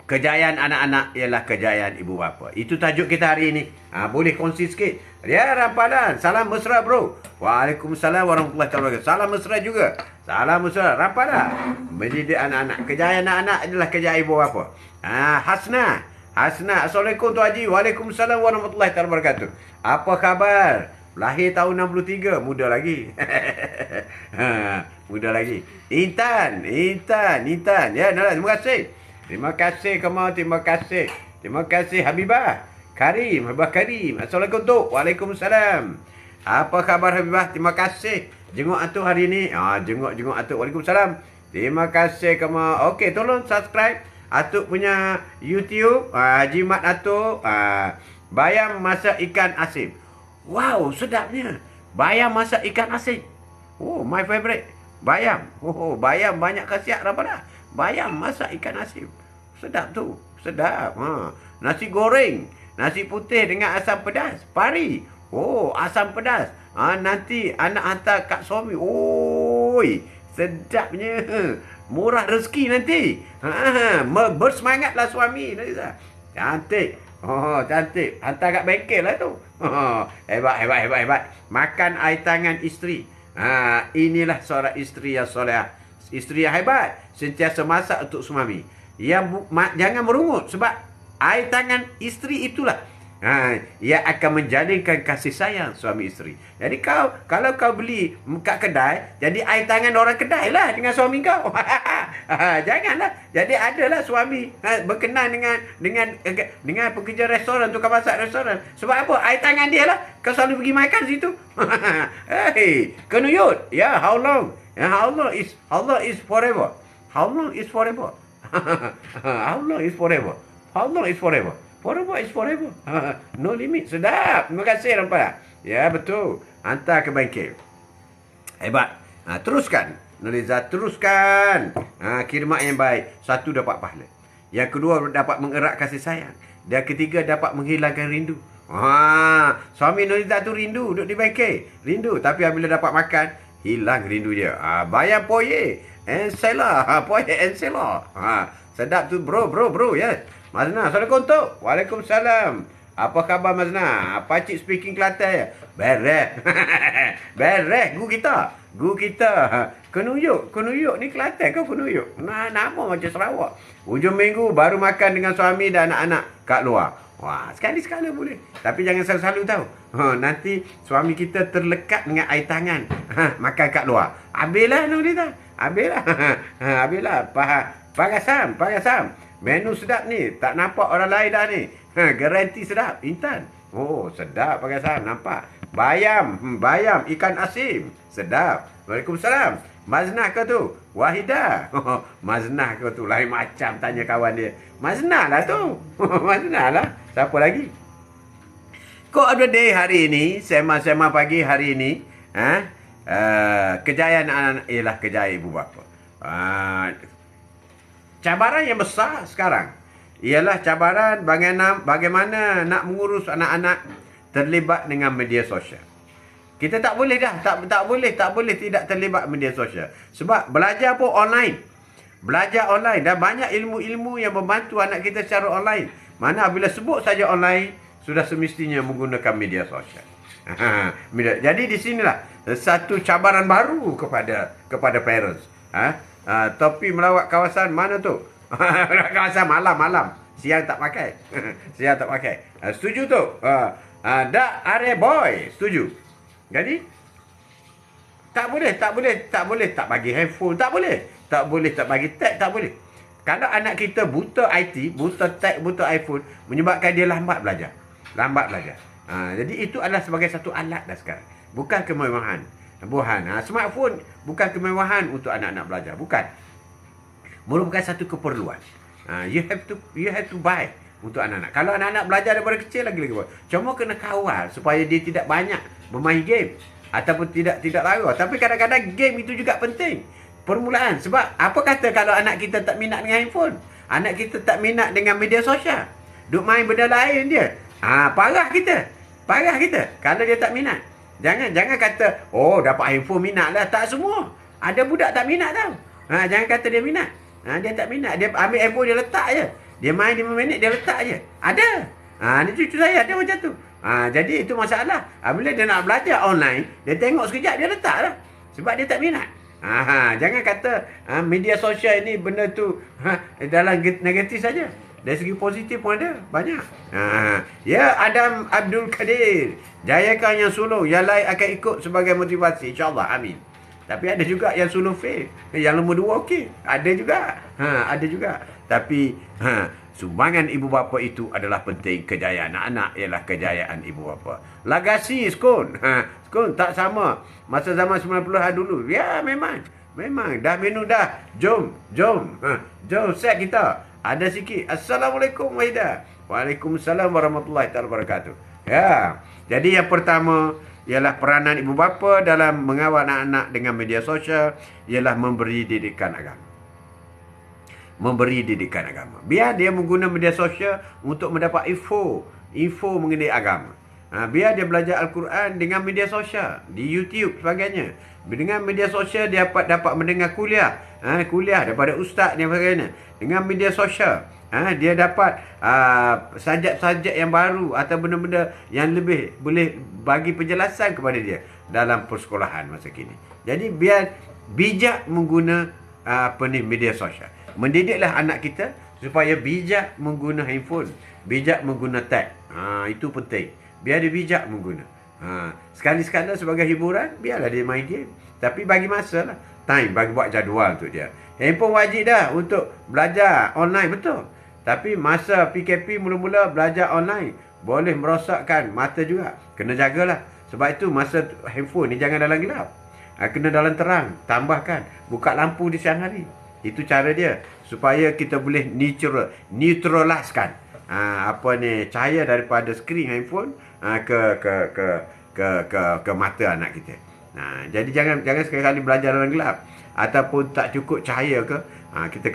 Kejayaan anak-anak ialah kejayaan ibu bapa. Itu tajuk kita hari ini. Boleh kongsi sikit. Ya, rampalan. Salam mesra, bro. Waalaikumsalam warahmatullahi wabarakatuh. Salam mesra juga. Salam mesra. Rampalan. Mendidik anak-anak. Kejayaan anak-anak adalah kejayaan ibu bapa. Hasna. Assalamualaikum Tuan Haji. Waalaikumsalam warahmatullahi wabarakatuh. Apa khabar? Lahir tahun 63, muda lagi. Muda lagi. Intan. Ya, Nara, terima kasih. Terima kasih kamu, terima kasih. Terima kasih Habibah Karim. Assalamualaikum Tok. Waalaikumsalam. Apa khabar Habibah? Terima kasih. Jenguk Atuk hari ini. Jenguk Atuk. Waalaikumsalam. Terima kasih kamu. Okey, tolong subscribe Atuk punya YouTube. Jimat Atuk. Bayam masak ikan asin. Wow, sedapnya. Bayam masak ikan asin. Oh, my favorite. Bayam. Bayam banyak khasiat dah. Bayam masak ikan asin. Sedap tu. Sedap. Nasi goreng. Nasi putih dengan asam pedas. Pari. Oh, asam pedas. Nanti anak hantar kat suami. Oi, sedapnya. Murah rezeki nanti. Bersemangatlah suami. Cantik. Cantik. Hantar kat bengkel lah tu. Hebat. Makan air tangan isteri. Inilah seorang isteri yang soleh. Isteri yang hebat. Sentiasa masak untuk suami. Jangan merungut. Sebab air tangan isteri itulah ia akan menjadikan kasih sayang suami isteri. Jadi kalau kau beli kat kedai, jadi air tangan orang kedai lah dengan suami kau. Janganlah. Jadi adalah suami berkenan dengan pekerja restoran, tukang masak restoran. Sebab apa? Air tangan dia lah. Kau selalu pergi makan situ. Kenuyut. Ya, how long? Allah is forever. How long is forever? How long is forever? How long is forever? Forever is forever. No limit. Sedap. Terima kasih Rampa. Ya, betul. Hantar ke bengkel. Hebat. Teruskan. Nuriza, teruskan. Khidmat yang baik. 1, dapat pahala. Yang kedua, dapat mengerak kasih sayang. Dan ketiga, dapat menghilangkan rindu. Suami Nuriza tu rindu duduk di bengkel. Rindu. Tapi bila dapat makan, hilang rindu dia. Bayam poye, ensela, poye ensela. Sedap tu bro, ya. Mazna, Assalamualaikum tu. Waalaikumsalam. Apa khabar Mazna? Pakcik speaking Kelantan ya? Beres. Beres, gu kita. Kenuyuk ni Kelantan kau kenuyuk. Nama macam Sarawak. Hujung minggu baru makan dengan suami dan anak-anak kat luar. Wah, sekali-sekala boleh. Tapi jangan selalu-selalu tahu. Nanti suami kita terlekat dengan air tangan. Makan kat luar. Habislah no dia tak? Habislah. Pagasam. Menu sedap ni. Tak nampak orang lain dah ni. Garanti sedap. Intan. Oh, sedap Pagasam. Nampak. Bayam. Ikan asin. Sedap. Waalaikumsalam. Maznah ke tu? Wahidah. Maznah ke tu? Lain macam tanya kawan dia. Maznah lah tu. Maznah lah. Siapa lagi? Kok ada day hari ini, sema-sema pagi hari ini, kejayaan anak-anak ialah kejayaan ibu bapa. Cabaran yang besar sekarang ialah cabaran bagaimana nak mengurus anak-anak terlibat dengan media sosial. Kita tak boleh dah, tak boleh tidak terlibat media sosial. Sebab belajar pun online. Belajar online dan banyak ilmu-ilmu yang membantu anak kita secara online. Mana bila sebut saja online, sudah semestinya menggunakan media sosial. Jadi di sinilah satu cabaran baru kepada parents. Topi melawat kawasan mana tu? Kawasan malam. Siang tak pakai. Setuju tu? Dak are boy. Setuju. Jadi tak boleh tak bagi handphone, tak boleh tak bagi tag, tak boleh. Kalau anak kita buta IT, buta tag, buta iPhone, menyebabkan dia lambat belajar. Jadi itu adalah sebagai satu alat dah sekarang. Bukan kemewahan. Smartphone bukan kemewahan untuk anak-anak belajar, bukan. Merupakan satu keperluan. You have to buy untuk anak-anak. Kalau anak-anak belajar daripada kecil lagi boleh. Cuma kena kawal supaya dia tidak banyak bermain game ataupun tidak larut. Tapi kadang-kadang game itu juga penting. Permulaan. Sebab apa kata kalau anak kita tak minat dengan handphone? Anak kita tak minat dengan media sosial. Duk main benda lain dia. Parah kita. Kalau dia tak minat. Jangan kata, oh dapat handphone minat lah. Tak semua. Ada budak tak minat tau. Jangan kata dia minat. Dia tak minat. Dia ambil handphone dia letak je. Dia main 5 minit dia letak je. Ada. Ni cucu saya ada macam tu. Jadi itu masalah. Bila dia nak belajar online, dia tengok sekejap dia letak lah. Sebab dia tak minat. Jangan kata media sosial ni benda tu dalam negatif saja. Dari segi positif pun ada. Banyak. Ya Adam Abdul Kadir. Jayakan yang solo. Yang lain akan ikut sebagai motivasi. InsyaAllah. Amin. Tapi ada juga yang solo fail. Yang nombor 2 okey. Ada juga. Tapi sumbangan ibu bapa itu adalah penting. Kejayaan anak-anak ialah kejayaan ibu bapa. Legasi skon. Skon tak sama masa zaman 90-an dulu. Ya memang dah minum dah. Jom set kita. Ada sikit. Assalamualaikum Wahidah. Waalaikumsalam warahmatullahi wabarakatuh. Ya. Jadi yang pertama ialah peranan ibu bapa dalam mengawal anak-anak dengan media sosial ialah memberi didikan agama. Biar dia menggunakan media sosial untuk mendapat info mengenai agama. Biar dia belajar Al-Quran dengan media sosial, di YouTube sebagainya. Dengan media sosial dia dapat mendengar kuliah daripada ustaz dan sebagainya. Dengan media sosial dia dapat sajak-sajak yang baru atau benda-benda yang lebih boleh bagi penjelasan kepada dia dalam persekolahan masa kini. Jadi biar bijak menggunakan media sosial. Mendidiklah anak kita supaya bijak mengguna handphone, bijak mengguna tag. Itu penting. Biar dia bijak mengguna. Sekali-sekala sebagai hiburan, biarlah dia main game. Tapi bagi masa lah. Time, bagi buat jadual untuk dia. Handphone wajib dah untuk belajar online, betul. Tapi masa PKP mula-mula belajar online, boleh merosakkan mata juga. Kena jagalah. Sebab itu masa handphone ni jangan dalam gelap. Kena dalam terang. Tambahkan. Buka lampu di siang hari. Itu cara dia. Supaya kita boleh neutraliskan cahaya daripada skrin handphone ke mata anak kita. Jadi jangan sekali-kali belajar dalam gelap ataupun tak cukup cahaya ke, kita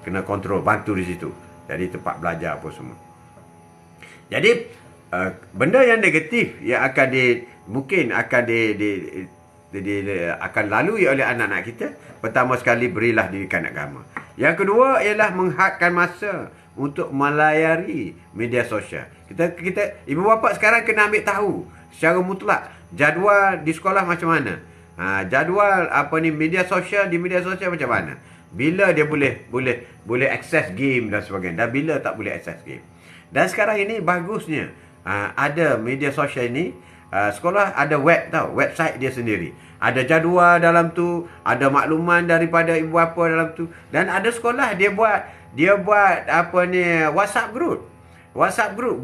kena kontrol, bantu di situ. Jadi tempat belajar apa semua. Jadi benda yang negatif yang mungkin akan akan lalui oleh anak-anak kita. Pertama sekali, berilah didikan agama. Yang kedua ialah menghadkan masa untuk melayari media sosial. Kita ibu bapa sekarang kena ambil tahu secara mutlak jadual di sekolah macam mana. Jadual media sosial macam mana. Bila dia boleh akses game dan sebagainya, dan bila tak boleh akses game. Dan sekarang ini bagusnya ada media sosial ini, sekolah ada website dia sendiri. Ada jadual dalam tu, ada makluman daripada ibu bapa dalam tu, dan ada sekolah dia buat WhatsApp group.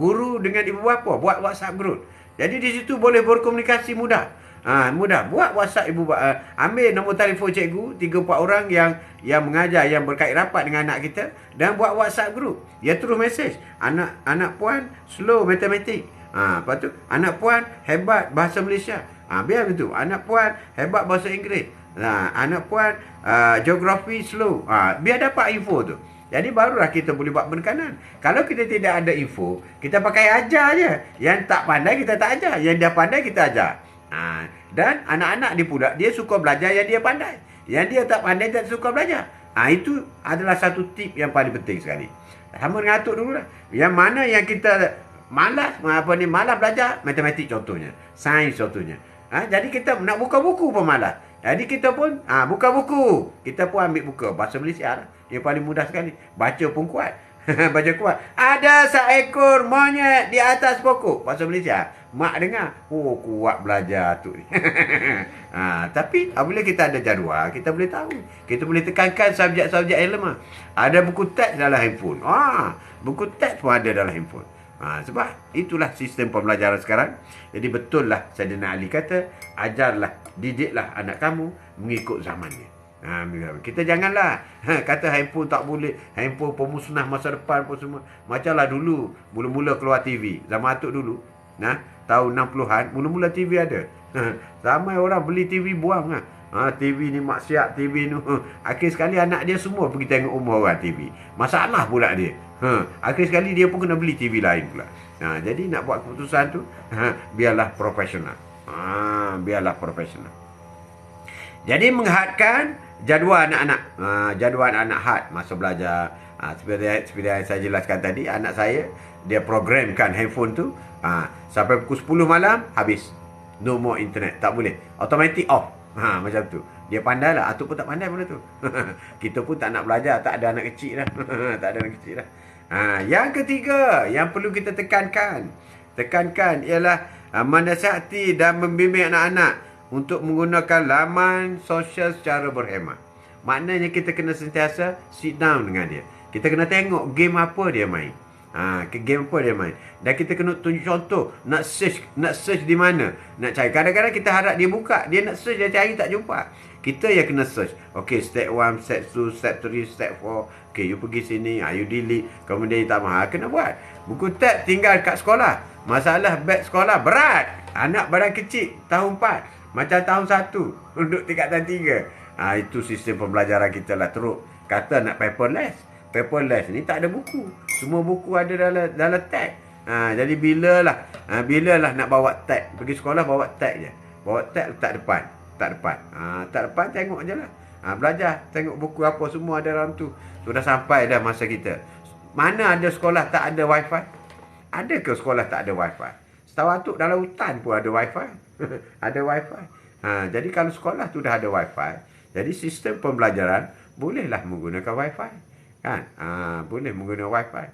Guru dengan ibu bapa buat WhatsApp group. Jadi di situ boleh berkomunikasi mudah. Mudah. Buat WhatsApp ibu bapa. Ambil nombor telefon cikgu 3-4 orang yang mengajar, yang berkait rapat dengan anak kita, dan buat WhatsApp group. Dia terus mesej, anak puan slow matematik. Lepas tu anak puan hebat bahasa Malaysia. Biar begitu. Anak puan hebat bahasa Inggeris. Anak puan geografi slow. Biar dapat info tu. Jadi barulah kita boleh buat penekanan. Kalau kita tidak ada info, kita pakai ajar je. Yang tak pandai kita tak ajar. Yang dia pandai kita ajar. Dan anak-anak dia pula, dia suka belajar yang dia pandai. Yang dia tak pandai tak suka belajar. Itu adalah satu tip yang paling penting sekali. Sama dengan atuk dulu lah. Yang mana yang kita malas belajar, matematik contohnya, sains contohnya. Jadi kita nak buka buku pun malas. Jadi kita pun buka buku. Kita pun ambil buka bahasa Malaysia lah. Yang paling mudah sekali. Baca pun kuat. Baca kuat. Ada seekor monyet di atas pokok. Bahasa Malaysia. Mak dengar. Oh, kuat belajar tu. Tapi apabila kita ada jadual, kita boleh tahu. Kita boleh tekankan subjek-subjek yang lemah. Ada buku teks dalam handphone. Buku teks pun ada dalam handphone. Sebab itulah sistem pembelajaran sekarang. Jadi betul lah Saidina Ali kata, ajarlah, didiklah anak kamu mengikut zamannya. Kita janganlah kata handphone tak boleh, handphone pemusnah masa depan pun semua. Macamlah dulu mula-mula keluar TV. Zaman atuk dulu, tahun 60-an, mula-mula TV ada. Ramai orang beli TV buang TV ni maksiat, TV ni. Akhir sekali anak dia semua pergi tengok umur orang TV. Masalah pula dia. Akhir sekali dia pun kena beli TV lain pula. Jadi nak buat keputusan tu, biarlah profesional. Biarlah profesional. Jadi menghadkan jadual anak-anak. Jadual anak-anak had masa belajar. Seperti yang saya jelaskan tadi, anak saya, dia programkan handphone tu. Sampai pukul 10 malam, habis. No more internet. Tak boleh. Automatic off. Macam tu. Dia pandai lah. Atuk pun tak pandai benda tu. Kita pun tak nak belajar. Tak ada anak kecil dah. Tak ada anak kecil dah. Yang ketiga, yang perlu kita tekankan ialah menasihati dan membimbing anak-anak untuk menggunakan laman sosial secara berhemat. Maknanya kita kena sentiasa sit down dengan dia. Kita kena tengok game apa dia main. Game apa dia main. Dan kita kena tunjuk contoh. Nak search di mana. Nak cari. Kadang-kadang kita harap dia buka. Dia nak search, dia cari tak jumpa. Kita yang kena search. Okay, step 1, step 2, step 3, step 4. Okay, you pergi sini. You delete. Kemudian you tak mahu. Kena buat. Buku tab tinggal kat sekolah. Masalah beg sekolah berat. Anak badan kecil. Tahun 4. Macam tahun 1. Duduk tingkatan 3. Itu sistem pembelajaran kita lah. Teruk. Kata nak paperless. Paperless ni tak ada buku. Semua buku ada dalam tag. Jadi bilalah nak bawa tag. Pergi sekolah bawa tag je. Bawa tag letak depan. Tak depan tengok je lah. Belajar. Tengok buku apa semua ada dalam tu. Sudah sampai dah masa kita. Mana ada sekolah tak ada wifi? Ada ke sekolah tak ada wifi? Setahu atuk dalam hutan pun ada wifi. Ada wifi. Jadi kalau sekolah tu dah ada wifi, jadi sistem pembelajaran bolehlah menggunakan wifi. Kan? Boleh menggunakan wifi.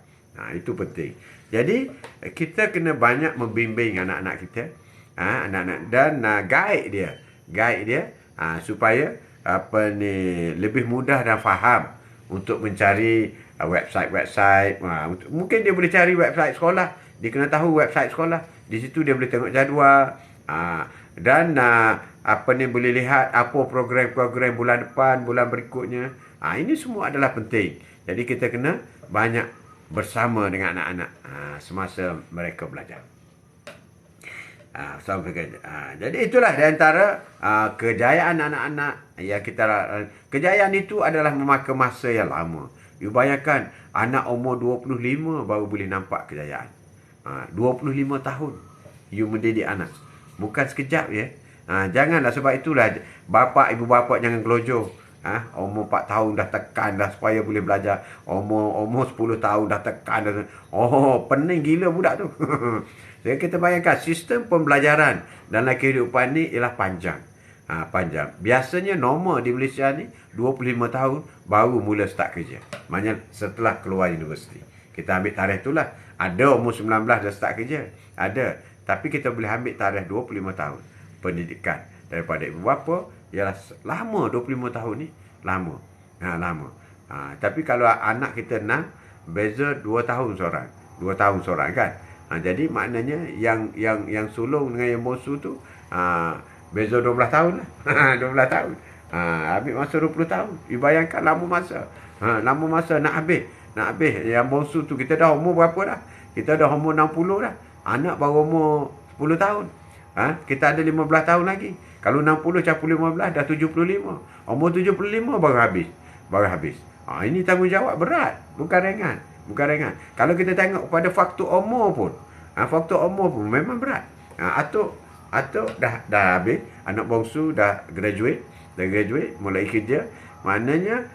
Itu penting. Jadi kita kena banyak membimbing anak-anak kita. Anak-anak dan guide dia supaya lebih mudah dan faham untuk mencari website. Mungkin dia boleh cari website sekolah. Dia kena tahu website sekolah. Di situ dia boleh tengok jadual. Dan boleh lihat apa program-program bulan depan, bulan berikutnya. Ini semua adalah penting. Jadi kita kena banyak bersama dengan anak-anak semasa mereka belajar. Jadi itulah di antara kejayaan anak-anak yang kejayaan itu adalah memakan masa yang lama. You bayangkan anak umur 25 baru boleh nampak kejayaan. 25 tahun you mendidik anak. Bukan sekejap ya. Janganlah, sebab itulah bapa ibu bapa jangan gelojoh. Umur 4 tahun dah tekan dah supaya boleh belajar. Umur 10 tahun dah tekan dah. Pening gila budak tu. Jadi kita bayangkan sistem pembelajaran dalam kehidupan ni ialah panjang. Panjang. Biasanya normal di Malaysia ni 25 tahun baru mula start kerja. Maknanya setelah keluar universiti. Kita ambil tarikh itulah. Ada umur 19 dah start kerja. Ada. Tapi kita boleh ambil tarikh 25 tahun pendidikan daripada ibu bapa ialah lama. 25 tahun ni lama. Lama. Tapi kalau anak kita 6, beza 2 tahun seorang. 2 tahun seorang kan. Jadi maknanya yang sulung dengan yang bongsu tu beza 12 tahun lah. 12 tahun. Habis masa 20 tahun. You bayangkan lama masa. Lama masa nak habis. Yang bongsu tu kita dah umur berapa dah? Kita dah umur 60 dah. Anak baru umur 10 tahun. Kita ada 15 tahun lagi. Kalau 60 campur 15 dah 75. Umur 75 baru habis. Ini tanggungjawab berat. Bukan ringan. Kalau kita tengok pada faktor umur pun. Faktor umur pun memang berat. Atuk dah habis. Anak bongsu dah graduate. Mulai kerja. Maknanya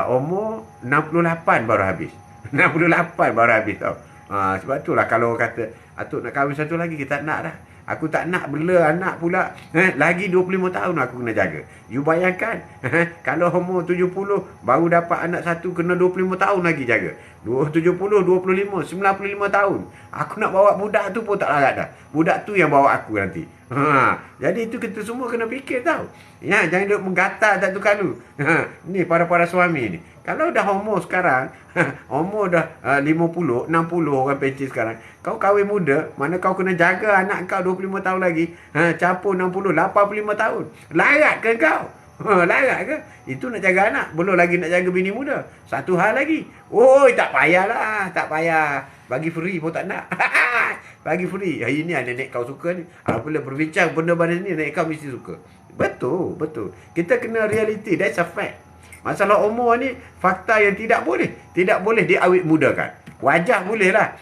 umur 68 baru habis. 68 baru habis tau. Sebab itulah kalau kata atuk nak kahwin satu lagi, kita tak nak dah. Aku tak nak bela anak pula. Lagi 25 tahun aku kena jaga. You bayangkan. Kalau umur 70 baru dapat anak satu, kena 25 tahun lagi jaga. 70, 25, 95 tahun. Aku nak bawa budak tu pun tak larat dah. Budak tu yang bawa aku nanti. Jadi itu kita semua kena fikir tau. Jangan duduk menggatal satu kali. Ni para suami ni. Kalau dah umur sekarang, umur dah 50, 60 orang pencen sekarang. Kau kahwin muda, mana kau kena jaga anak kau 25 tahun lagi. Campur 60, 85 tahun. Larat ke kau? Larat ke? Itu nak jaga anak. Belum lagi nak jaga bini muda. Satu hal lagi. Tak payahlah. Tak payah. Bagi free pun tak nak. Bagi free. Hari ni nenek kau suka ni. Apabila berbincang benda-benda ni, nenek kau mesti suka. Betul. Kita kena reality. That's a fact. Masalah umur ni fakta yang tidak boleh diawet mudakan. Wajah boleh lah.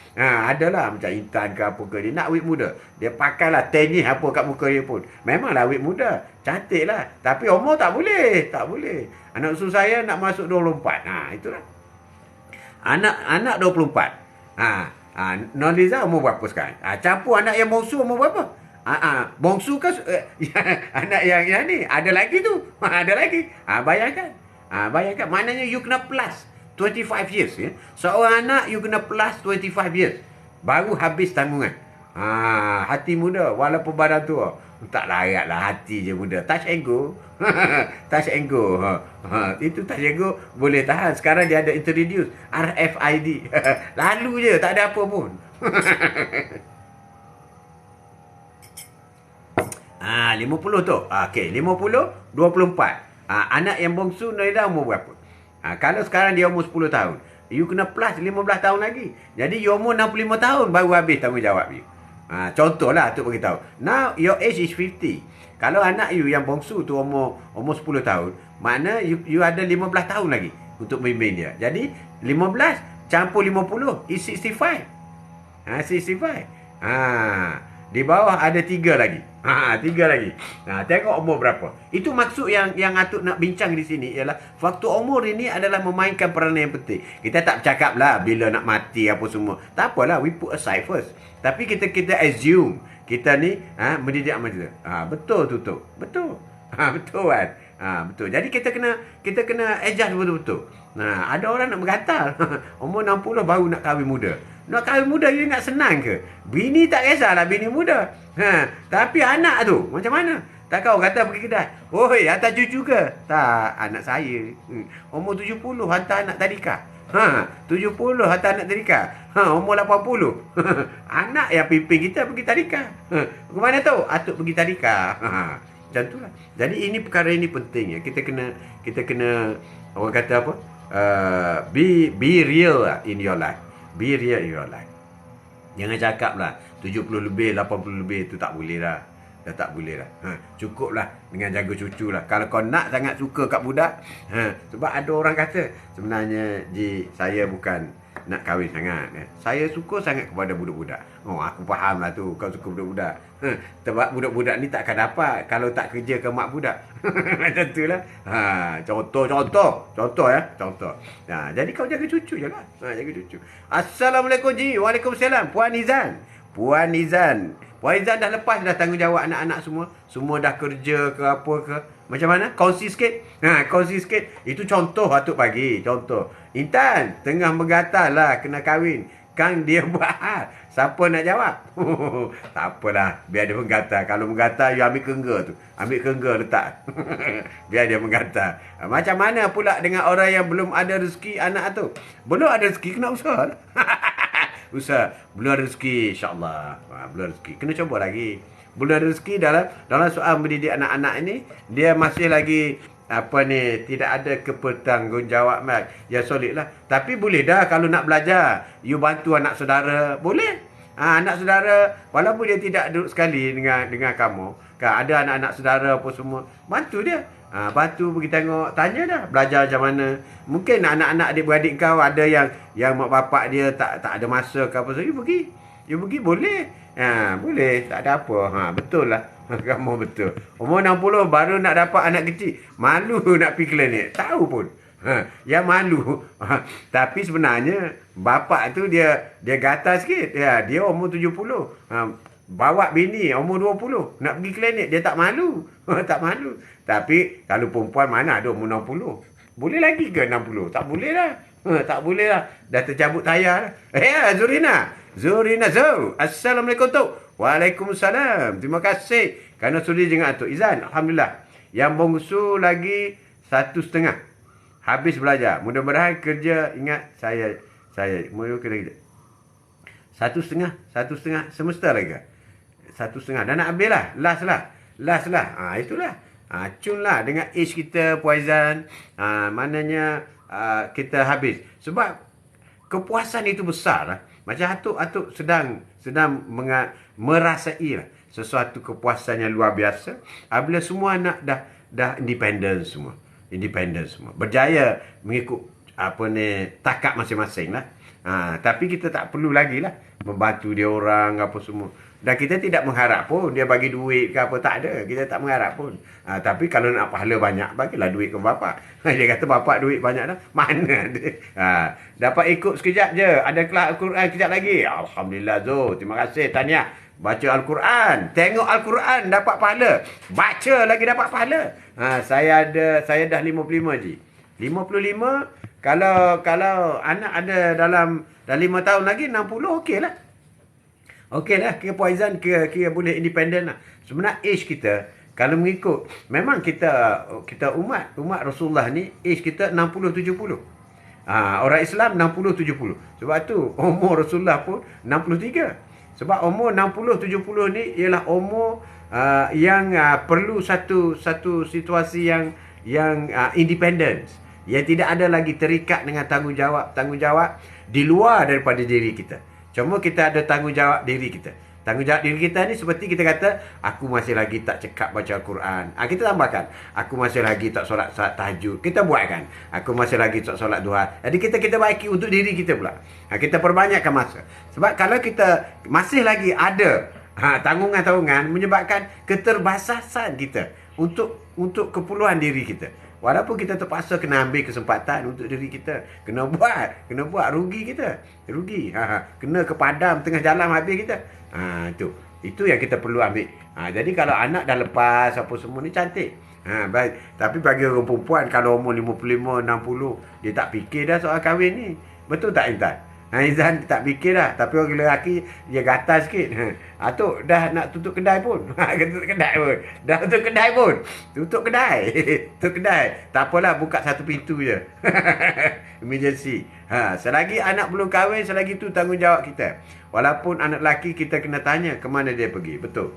Adalah macam Intan ke apa ke, dia nak awet muda. Dia pakailah tenyih apa kat muka dia pun. Memanglah awet muda. Cantik lah. Tapi umur tak boleh. Anak usul saya nak masuk 24. Itulah. Anak 24. Noliza umur berapa sekarang? Campur anak yang bongsu umur berapa? Bongsu ke anak yang ni ada lagi tu. Ada lagi. Bayangkan maknanya you kena plus 25 years ya. Seorang anak you kena plus 25 years baru habis tanggungan. Hati muda walaupun badan tua. Tak laratlah hati je muda. Touch and go. Touch and go. Itu touch and go boleh tahan. Sekarang dia ada introduce RFID. Lalu je tak ada apa pun. 50 tu. Okey, 50, 24. Anak yang bongsu Naida umur berapa? Kalau sekarang dia umur 10 tahun, you kena plus 15 tahun lagi. Jadi you umur 65 tahun baru habis tanggungjawab you. Contohlah tu beritahu. Now your age is 50. Kalau anak you yang bongsu tu umur 10 tahun, makna you ada 15 tahun lagi untuk membimbing dia. Jadi 15 campur 50 is 65. 65. Di bawah ada 3 lagi. 3 lagi. Tengok umur berapa. Itu maksud yang Atuk nak bincang di sini ialah faktor umur ini adalah memainkan peranan yang penting. Kita tak bercakap lah bila nak mati apa semua. Tak apalah, we put aside first. Tapi kita assume kita ni mendidik amat. Betul tu. Betul. Betul kan? Betul. Jadi kita kena adjust betul-betul. Ada orang nak bergatal. Umur 60 baru nak kahwin muda. Nak kahwin muda you ingat senang ke? Bini tak kisahlah bini muda. Tapi anak tu macam mana? Tak kau kata pergi kedai. Oi, hantar cucu ke? Tak, anak saya. Umur 70 hantar anak tadika. 70 hantar anak tadika. Umur 80. Anak yang pimpin kita pergi tadika. Ke mana tahu? Atuk pergi tadika. Macam itulah. Jadi ini perkara ini penting ya. Kita kena orang kata apa? Be real in your life. Be real in your life. Jangan cakap lah 70 lebih, 80 lebih tu tak boleh lah. dah tak boleh lah. Cukuplah dengan jaga cucu lah. Kalau kau nak sangat suka kat budak, sebab ada orang kata, sebenarnya Ji, saya bukan nak kahwin sangat. Saya suka sangat kepada budak-budak. Oh, aku faham lah tu, kau suka budak-budak. Sebab budak-budak ni tak akan dapat kalau tak kerja ke mak budak. Macam tu lah. Contoh ya. Contoh. Jadi kau jaga cucu je lah. Jaga cucu. Assalamualaikum Ji. Waalaikumsalam. Puan Izan. Puan Izan dah lepas dah tanggungjawab anak-anak semua. Semua dah kerja ke apa ke. Macam mana? Kongsi sikit. Kongsi sikit. Itu contoh Atuk bagi. Contoh. Intan, tengah menggatal lah kena kahwin. Kang dia buat. Siapa nak jawab? Tak apalah. Biar dia menggatal. Kalau menggatal, you ambil kengga tu. Ambil kengga letak. Biar dia menggatal. Macam mana pula dengan orang yang belum ada rezeki anak tu? Belum ada rezeki, kena usaha lah. Usaha. Belum ada rezeki, insyaAllah. Belum rezeki. Kena cuba lagi. Belum ada rezeki dalam soal mendidik anak-anak ini, dia masih lagi tidak ada kebertanggungjawab yang solid lah. Tapi boleh dah kalau nak belajar, you bantu anak saudara, boleh. Anak saudara, walaupun dia tidak duduk sekali dengan kamu, kan ada anak-anak saudara apa semua, bantu dia. Bantu pergi tengok, tanya dah belajar macam mana. Mungkin anak-anak adik-beradik kau ada yang mak bapak dia tak ada masa ke apa, so you pergi boleh. Boleh, tak ada apa. Betul lah. Kamu betul. Umur 60 baru nak dapat anak kecil. Malu nak pergi klinik. Tahu pun. Yang malu. Tapi sebenarnya bapak tu dia gatal sikit. Dia umur 70. Bawa bini umur 20. Nak pergi klinik. Dia tak malu. Tak malu. Tapi kalau perempuan mana ada umur 60. Boleh lagi ke 60? Tak boleh lah. Tak boleh lah. Dah tercabut tayar lah. Zurina Zul. Assalamualaikum Tok. Waalaikumsalam. Terima kasih kerana sudi dengan Atuk Izan. Alhamdulillah. Yang bongsu lagi 1,5. Habis belajar. Mudah-mudahan kerja. Ingat saya mula kerja 1,5 semester lagi. 1,5. Dah nak habis lah. Last lah. Itulah. Cun lah dengan age kita Puan Izan. Maknanya kita habis. Sebab kepuasan itu besar lah. Macam Atuk sedang merasai lah sesuatu kepuasan yang luar biasa apabila semua anak dah independen semua. Berjaya mengikut takat masing-masing lah. Tapi kita tak perlu lagi lah membantu dia orang apa semua. Dan kita tidak mengharap pun dia bagi duit ke apa, tak ada. Kita tak mengharap pun. Tapi kalau nak pahala banyak, bagilah duit ke bapak. Dia kata bapak duit banyak dah. Mana ada. Dapat ikut sekejap je. Ada kelas Al-Quran sekejap lagi. Alhamdulillah Zul. Terima kasih Tania. Baca Al-Quran. Tengok Al-Quran dapat pahala. Baca lagi dapat pahala. Saya dah 55 je. 55. Kalau anak ada dalam 5 tahun lagi 60, okey lah. Okey lah, kira Puan Izan kira boleh independen lah. Sebenarnya age kita, kalau mengikut, memang kita umat Rasulullah ni, age kita 60-70. Orang Islam 60-70. Sebab tu, umur Rasulullah pun 63. Sebab umur 60-70 ni ialah umur yang perlu satu situasi yang independent. Yang tidak ada lagi terikat dengan tanggungjawab di luar daripada diri kita. Cuma kita ada tanggungjawab diri kita. Tanggungjawab diri kita ni seperti kita kata, aku masih lagi tak cekap baca Al-Quran. Kita tambahkan, aku masih lagi tak solat tahajud. Kita buatkan, aku masih lagi tak solat duha. Jadi kita baiki untuk diri kita pula. Kita perbanyakkan masa. Sebab kalau kita masih lagi ada tanggungan-tanggungan menyebabkan keterbasasan kita untuk keperluan diri kita. Walaupun kita terpaksa kena ambil kesempatan untuk diri kita. Kena buat. Rugi kita. Kena ke padam tengah jalan habis kita. Itu yang kita perlu ambil. Jadi kalau anak dah lepas apa semua ni cantik. Baik. Tapi bagi orang perempuan kalau umur 55, 60, dia tak fikir dah soal kahwin ni. Betul tak Intan? Izan tak fikir dah. Tapi orang lelaki dia gatal sikit. Atuk dah nak tutup kedai pun. Tutup kedai. Tak apalah, buka satu pintu je. Emergency. Selagi anak belum kahwin, selagi tu tanggungjawab kita. Walaupun anak lelaki kita kena tanya ke mana dia pergi. Betul.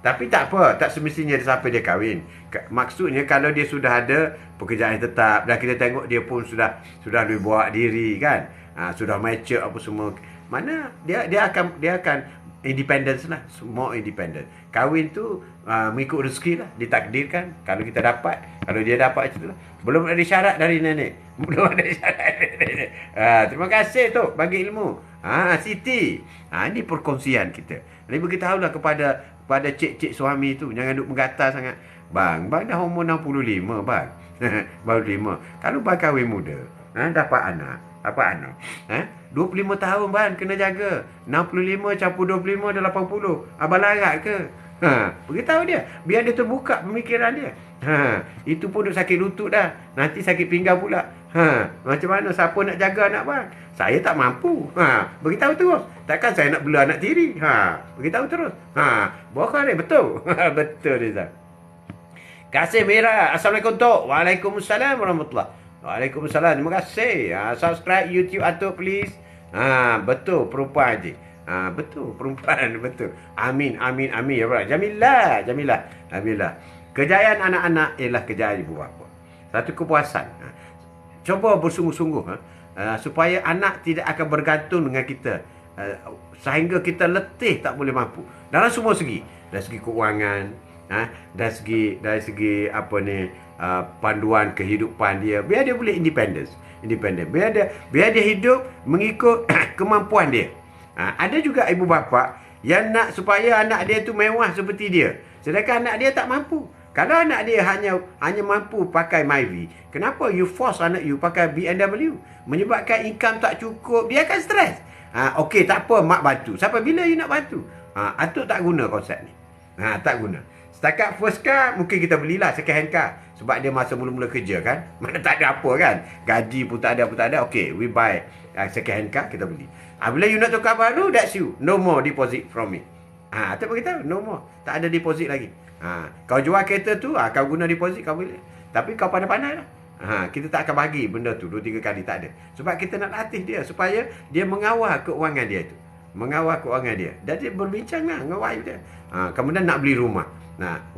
Tapi tak apa, tak semestinya sampai dia kahwin. Maksudnya kalau dia sudah ada pekerjaan yang tetap dan kita tengok dia pun sudah boleh buat diri kan. Sudah mature apa semua. Mana dia akan independence lah, semua independent. Kahwin tu mengikut rezeki lah, ditakdirkan. Kalau kita dapat, kalau dia dapat macam tu lah. Belum ada syarat dari nenek. Belum ada syarat dari nenek. Terima kasih tu bagi ilmu. Siti. Ini perkongsian kita. Jadi beritahulah kepada cik-cik suami tu, jangan duk menggatal sangat. Bang dah umur 65 bang. Baru 5. Kalau bang kahwin muda, dapat anak. 25 tahun bang kena jaga. 65 campur 25 dah 80. Abang larat ke? Beritahu dia, biar dia terbuka pemikiran dia. Itu pun duk sakit lutut dah. Nanti sakit pinggang pula. Macam mana siapa nak jaga anak bang? Saya tak mampu. Beritahu terus. Takkan saya nak bela anak tiri. Beritahu terus. Bukan betul. Betul Rizal. Kasih Mira. Assalamualaikum Tok. Waalaikumsalam warahmatullahi. Waalaikumsalam. Terima kasih. Subscribe YouTube Atuk please. Betul perempuan je. Betul perempuan betul. Amin ya Allah. Jamilah. Kejayaan anak-anak ialah kejayaan ibu bapa. Satu kepuasan. Cuba bersungguh-sungguh supaya anak tidak akan bergantung dengan kita sehingga kita letih tak boleh mampu. Dalam semua segi. Dari segi keuangan, dari segi panduan kehidupan dia, biar dia boleh independen. Biar dia hidup mengikut kemampuan dia. Ada juga ibu bapa yang nak supaya anak dia tu mewah seperti dia, sedangkan anak dia tak mampu. Kalau anak dia hanya mampu pakai Myvi, kenapa you force anak you pakai BMW? Menyebabkan income tak cukup, dia akan stres. Okey, tak apa, mak bantu. Sampai bila you nak bantu? Atuk tak guna konsep ni. Tak guna. Setakat first car, mungkin kita belilah second hand car. Sebab dia masa mula-mula kerja kan. Mana tak ada apa kan. Gaji pun tak ada. Okay, we buy second hand car, kita beli. Bila you nak tukar baru, that's you. No more deposit from me. Atuk beritahu, no more. Tak ada deposit lagi. Kau jual kereta tu, kau guna deposit, kau boleh. Tapi kau pandai-pandai lah. Kita tak akan bagi benda tu 2-3 kali, tak ada. Sebab kita nak latih dia supaya dia mengawal keuangan dia tu. Dan dia berbincang lah dengan wife dia. Kemudian nak beli rumah.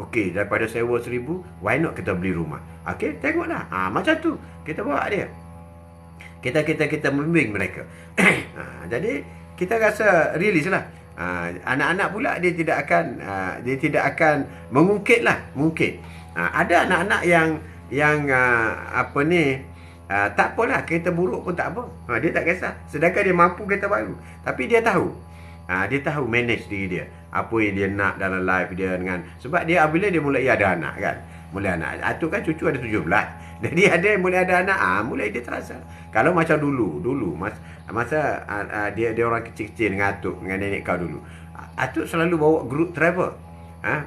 Okey, daripada sewa 1,000, why not kita beli rumah? Okey, tengoklah. Macam tu kita bawa dia. Kita membimbing mereka. Jadi kita rasa release lah. Anak-anak pula dia tidak akan mengungkit lah, mungkin. Ada anak-anak yang tak apalah, kereta buruk pun tak apa. Dia tak kisah. Sedangkan dia mampu kereta baru. Tapi dia tahu. Dia tahu manage diri dia. Apa yang dia nak dalam life dia dengan. Sebab dia apabila dia mulai ada anak kan. Mulai anak. Atuk kan cucu ada 17. Jadi ada yang mulai ada anak. Mulai dia terasa. Kalau macam dulu masa dia orang kecil-kecil dengan atuk, dengan nenek kau dulu. Atuk selalu bawa group travel.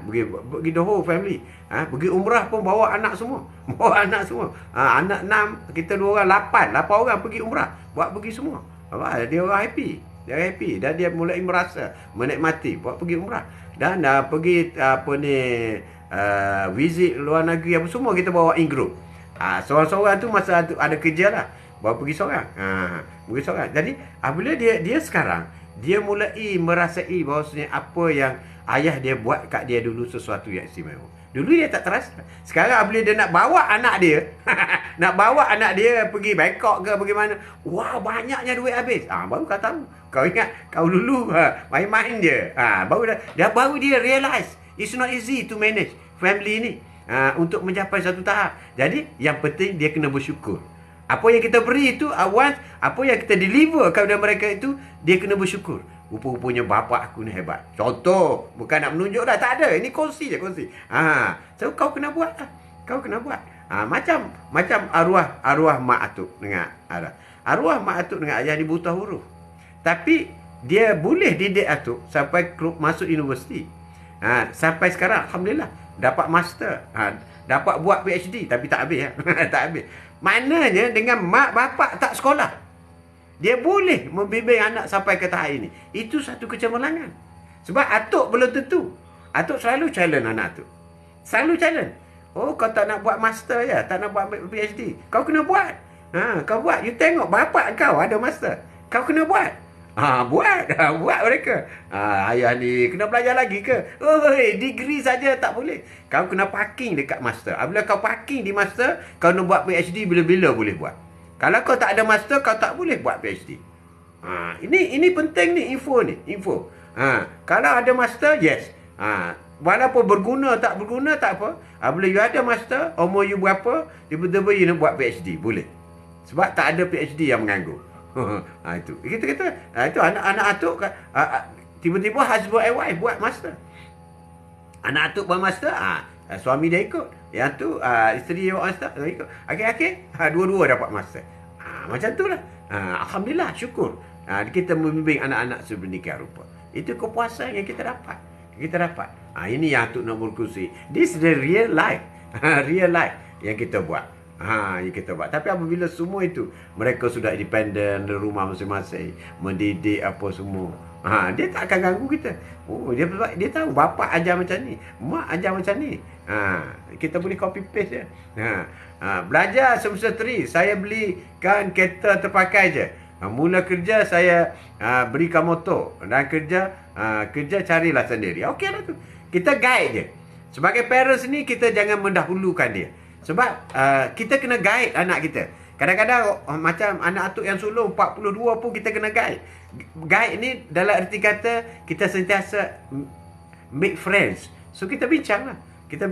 Pergi the whole family. Pergi umrah pun bawa anak semua. Anak 6, kita 2 orang 8 orang pergi umrah. Buat pergi semua. Dia orang happy. Dan dia mulai merasa menikmati buat pergi umrah. Dan pergi visit luar negeri apa semua kita bawa in group. Seorang-seorang tu masa ada kerja lah, bawa pergi seorang. Jadi apabila dia sekarang dia mulai merasai bahawasanya apa yang ayah dia buat kat dia dulu sesuatu yang istimewa. Dulu dia tak terasa. Sekarang bila dia nak bawa anak dia pergi Bangkok ke bagaimana, wah banyaknya duit habis. Baru kau tahu. Kau ingat kau dulu main-main je. Baru dia realize it's not easy to manage family ni untuk mencapai satu tahap. Jadi yang penting dia kena bersyukur. Apa yang kita beri itu apa yang kita deliver kepada mereka itu, dia kena bersyukur. Rupa-rupanya bapak aku ni hebat. Contoh, bukan nak menunjuk dah, tak ada. Ini kongsi. So kau kena buat lah. Macam arwah mak atuk dengan arwah mak atuk dengan ayah ni buta huruf. Tapi dia boleh didik atuk sampai masuk universiti. Sampai sekarang alhamdulillah dapat master. Dapat buat PhD tapi tak habis. Tak habis. Maknanya dengan mak bapak tak sekolah, dia boleh membimbing anak sampai ke tahap ini. Itu satu kecemerlangan. Sebab atuk belum tentu. Atuk selalu challenge anak atuk. Selalu challenge. Oh, kau tak nak buat master je, tak nak buat PhD. Kau kena buat. Kau buat. You tengok bapak kau ada master. Kau kena buat. Buat mereka. Ayah ni kena belajar lagi ke? Degree saja tak boleh. Kau kena parking dekat master. Bila kau parking di master, kau nak buat PhD bila-bila boleh buat. Kalau kau tak ada master, kau tak boleh buat PhD. Ini penting ni, info. Kalau ada master, yes. Walaupun berguna tak apa. Bila you ada master, umur you berapa, tiba-tiba you nak buat PhD, boleh. Sebab tak ada PhD yang menganggur. Itu. Kita kata, itu anak-anak atuk tiba-tiba husband and wife buat master. Anak atuk buat master, suami dia ikut. Yang tu isteri dia buat master, dia ikut. Akhir-akhir dua-dua dapat master. Macam itulah. Alhamdulillah, syukur. Kita membimbing anak-anak sedemikian rupa. Itu kepuasan yang kita dapat. Ini yang atuk nak berkongsi. This is the real life. Real life yang kita buat. Tapi apabila semua itu mereka sudah independen di rumah masing-masing, mendidik apa semua, dia tak akan ganggu kita. Dia tahu bapa ajar macam ni, mak ajar macam ni. Kita boleh copy paste je. Belajar semester 3, saya belikan kereta terpakai je. Mula kerja saya berikan motor, dan kerja carilah sendiri. Okeylah tu. Kita guide je. Sebagai parents ni, kita jangan mendahulukan dia. Sebab kita kena guide anak kita. Kadang-kadang macam anak atuk yang sulung 42 pun kita kena guide. Guide ni dalam erti kata kita sentiasa make friends. So kita bincang lah. Kita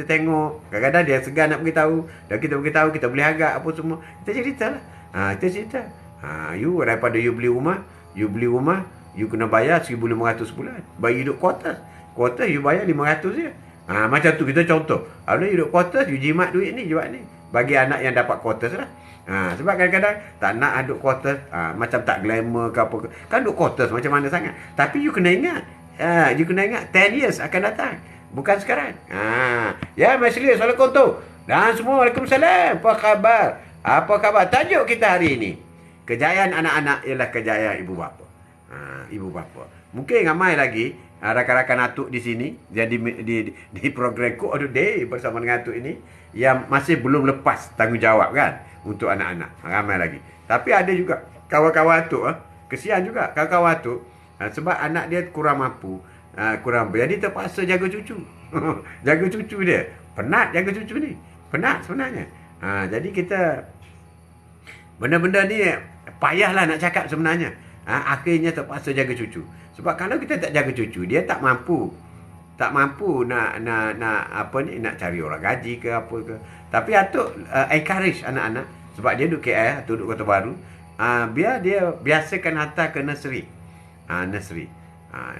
tengok. Kadang-kadang dia segan nak beritahu. Dan kita beritahu, kita boleh agak apa semua. Kita cerita lah. Kita cerita. You daripada you beli rumah, you kena bayar 1,500 sebulan. Bagi duduk quarters, you bayar 500 je. Macam tu kita contoh. Kalau you duduk quarters, you jimat duit ni, bagi anak yang dapat quarters lah. Sebab kadang-kadang tak nak duduk quarters, macam tak glamour ke apa ke. Kan duduk quarters macam mana sangat. Tapi you kena ingat, 10 years akan datang. Bukan sekarang. Ya, Majlis, Assalamualaikum. Dan semua, Waalaikumsalam. Apa khabar? Tajuk kita hari ini, kejayaan anak-anak ialah kejayaan ibu bapa. Ibu bapa. Mungkin ramai lagi rakan-rakan atuk di sini, jadi di program Cook of the Day bersama dengan atuk ini, yang masih belum lepas tanggungjawab kan untuk anak-anak. Ramai lagi. Tapi ada juga kawan-kawan atuk, kesian juga kawan-kawan atuk, sebab anak dia kurang mampu, jadi terpaksa jaga cucu. Jaga cucu dia. Penat jaga cucu ni. Penat sebenarnya. Jadi kita benda-benda ni payahlah nak cakap sebenarnya. Akhirnya terpaksa jaga cucu. Sebab kalau kita tak jaga cucu, dia tak mampu nak nak cari orang gaji ke apa ke. Tapi atuk encourage anak-anak, sebab dia duduk KL, atuk duduk Kota Baru, biar dia biasakan hantar ke nursery.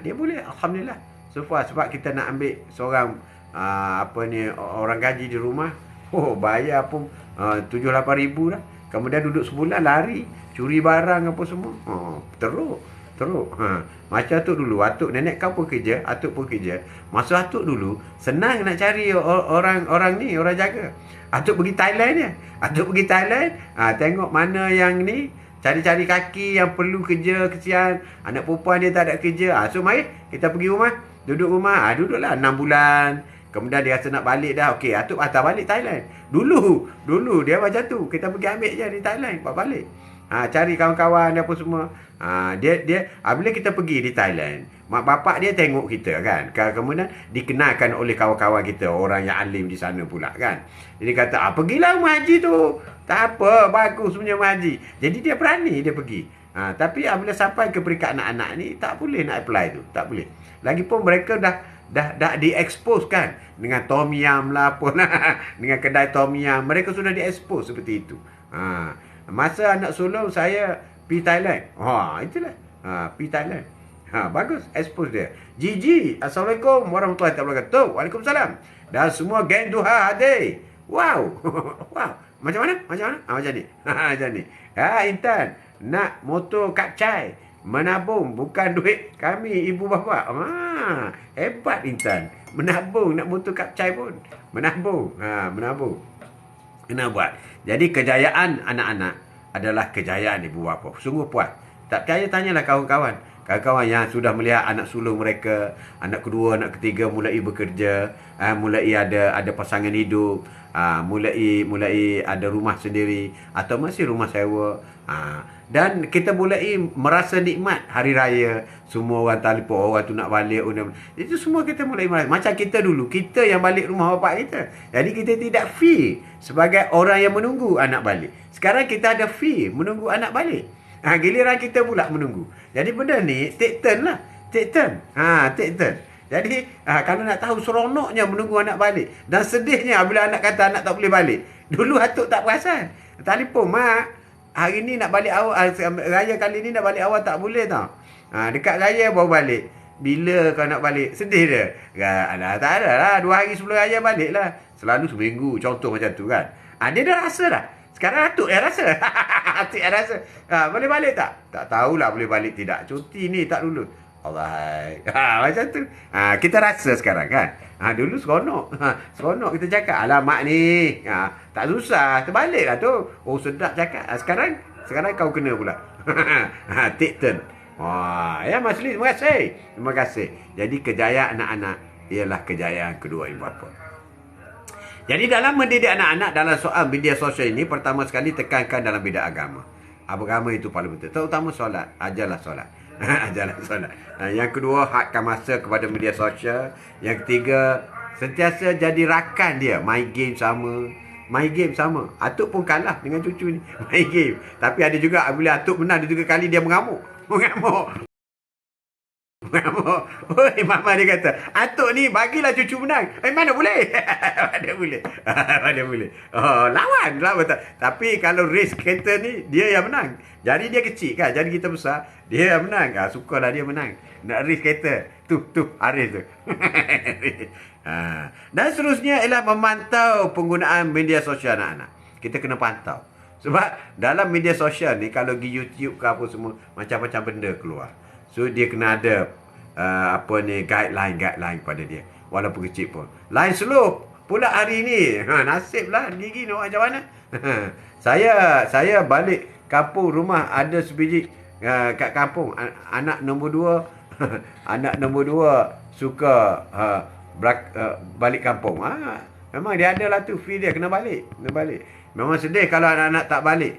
Dia boleh, alhamdulillah. So far, sebab kita nak ambil seorang orang gaji di rumah, bayar pun 7-8 ribu dah. Kemudian duduk sebulan lari, curi barang apa semua. Teruk. Macam atuk dulu, atuk nenek kau pun kerja, atuk pun kerja. Masa atuk dulu, senang nak cari orang jaga. Atuk pergi Thailand je. Tengok mana yang ni, cari-cari kaki yang perlu kerja, kesian. Anak perempuan dia tak ada kerja. So mari kita pergi rumah, duduklah 6 bulan. Kemudian dia rasa nak balik dah. Okey, atuk hantar balik Thailand. Dulu dia macam tu. Kita pergi ambil je di Thailand, buat balik. Cari kawan-kawan dia apa semua. Bila kita pergi di Thailand, mak bapak dia tengok kita kan. Kemudian dikenalkan oleh kawan-kawan kita, orang yang alim di sana pula kan. Jadi kata, pergilah rumah haji tu. Tak apa, bagus punya rumah haji. Jadi dia berani dia pergi. Tapi bila sampai ke peringkat anak-anak ni, tak boleh nak apply tu. Tak boleh. Lagipun mereka dah di-expose kan. Dengan tom yum lah apa lah. Dengan kedai tom yum. Mereka sudah di-expose seperti itu. Masa anak sulung saya pergi Thailand. Itulah. Pergi Thailand. Bagus. Expose dia. Gigi. Assalamualaikum warahmatullahi wabarakatuh. Waalaikumsalam. Dan semua geng Duha hadir. Wow. Wow. Macam mana? Macam ni. Macam ni. Intan. Nak motor kapcai. Menabung. Bukan duit kami, ibu bapa. Hebat Intan. Menabung. Nak motor kapcai pun. Menabung. Kena buat. Jadi kejayaan anak-anak adalah kejayaan ibu bapa. Sungguh puas. Tak percaya, tanyalah kawan-kawan. Kawan-kawan yang sudah melihat anak sulung mereka, anak kedua, anak ketiga mulai bekerja, mulai ada pasangan hidup, mulai ada rumah sendiri atau masih rumah sewa. Dan kita mulai merasa nikmat hari raya. Semua orang telefon, orang tu nak balik. Itu semua kita mulai merasa. Macam kita dulu, kita yang balik rumah bapak kita. Jadi kita tidak fee sebagai orang yang menunggu anak balik. Sekarang kita ada fee menunggu anak balik. Giliran kita pula menunggu. Jadi benda ni take turn lah. Take turn. Take turn. Jadi kalau nak tahu seronoknya menunggu anak balik dan sedihnya bila anak kata anak tak boleh balik. Dulu atuk tak perasan. Telefon, mak, hari ni nak balik awal, raya kali ni nak balik awal tak boleh tau. Dekat raya baru balik. Bila kau nak balik? Sedih dia. Alah, tak ada lah. 2 hari sebelum raya balik lah. Selalu seminggu. Contoh macam tu kan. Dia dah rasa dah. Sekarang atuk yang rasa. Atuk yang rasa. Boleh balik tak? Tak tahulah boleh balik tidak. Cuti ni tak lulus. Allah. Macam tu. Kita rasa sekarang kan. Dulu seronok. Seronok kita cakap. Alamak ni. Tak susah. Terbalik lah tu. Oh sedap cakap. Sekarang kau kena pula. Take turn. Ya Mas Lee, terima kasih. Terima kasih. Jadi kejayaan anak-anak ialah kejayaan kedua ibu bapa. Jadi dalam mendidik anak-anak dalam soal media sosial ini, pertama sekali tekankan dalam bidang agama. Agama itu paling penting. Terutama solat. Ajarlah solat. Ajarlah solat. Yang kedua, hadkan masa kepada media sosial. Yang ketiga, sentiasa jadi rakan dia. Main game sama. Main game sama. Atuk pun kalah dengan cucu ni. Main game. Tapi ada juga bila atuk menang 2-3 kali dia mengamuk. Mengamuk. Oi, mama dia kata, atuk ni bagilah cucu menang. Mana boleh? Mana boleh? Mana boleh? Lawan lah betul. Tapi kalau race kereta ni, dia yang menang. Jadi dia kecil kan. Jadi kita besar, dia yang menang. Sukalah dia menang. Nak race kereta. Tu, Arif tu. Dan seterusnya ialah memantau penggunaan media sosial anak-anak. Kita kena pantau. Sebab dalam media sosial ni, kalau pergi YouTube ke apa semua, macam-macam benda keluar. So, dia kena ada guideline pada dia. Walaupun kecil pun. Lain slow pula hari ni. Nasiblah diri ni macam mana. Saya balik kampung, rumah ada sebiji kat kampung. Anak nombor 2 anak nombor 2 suka balik kampung. Memang dia ada lah tu feel dia kena balik. Memang sedih kalau anak-anak tak balik.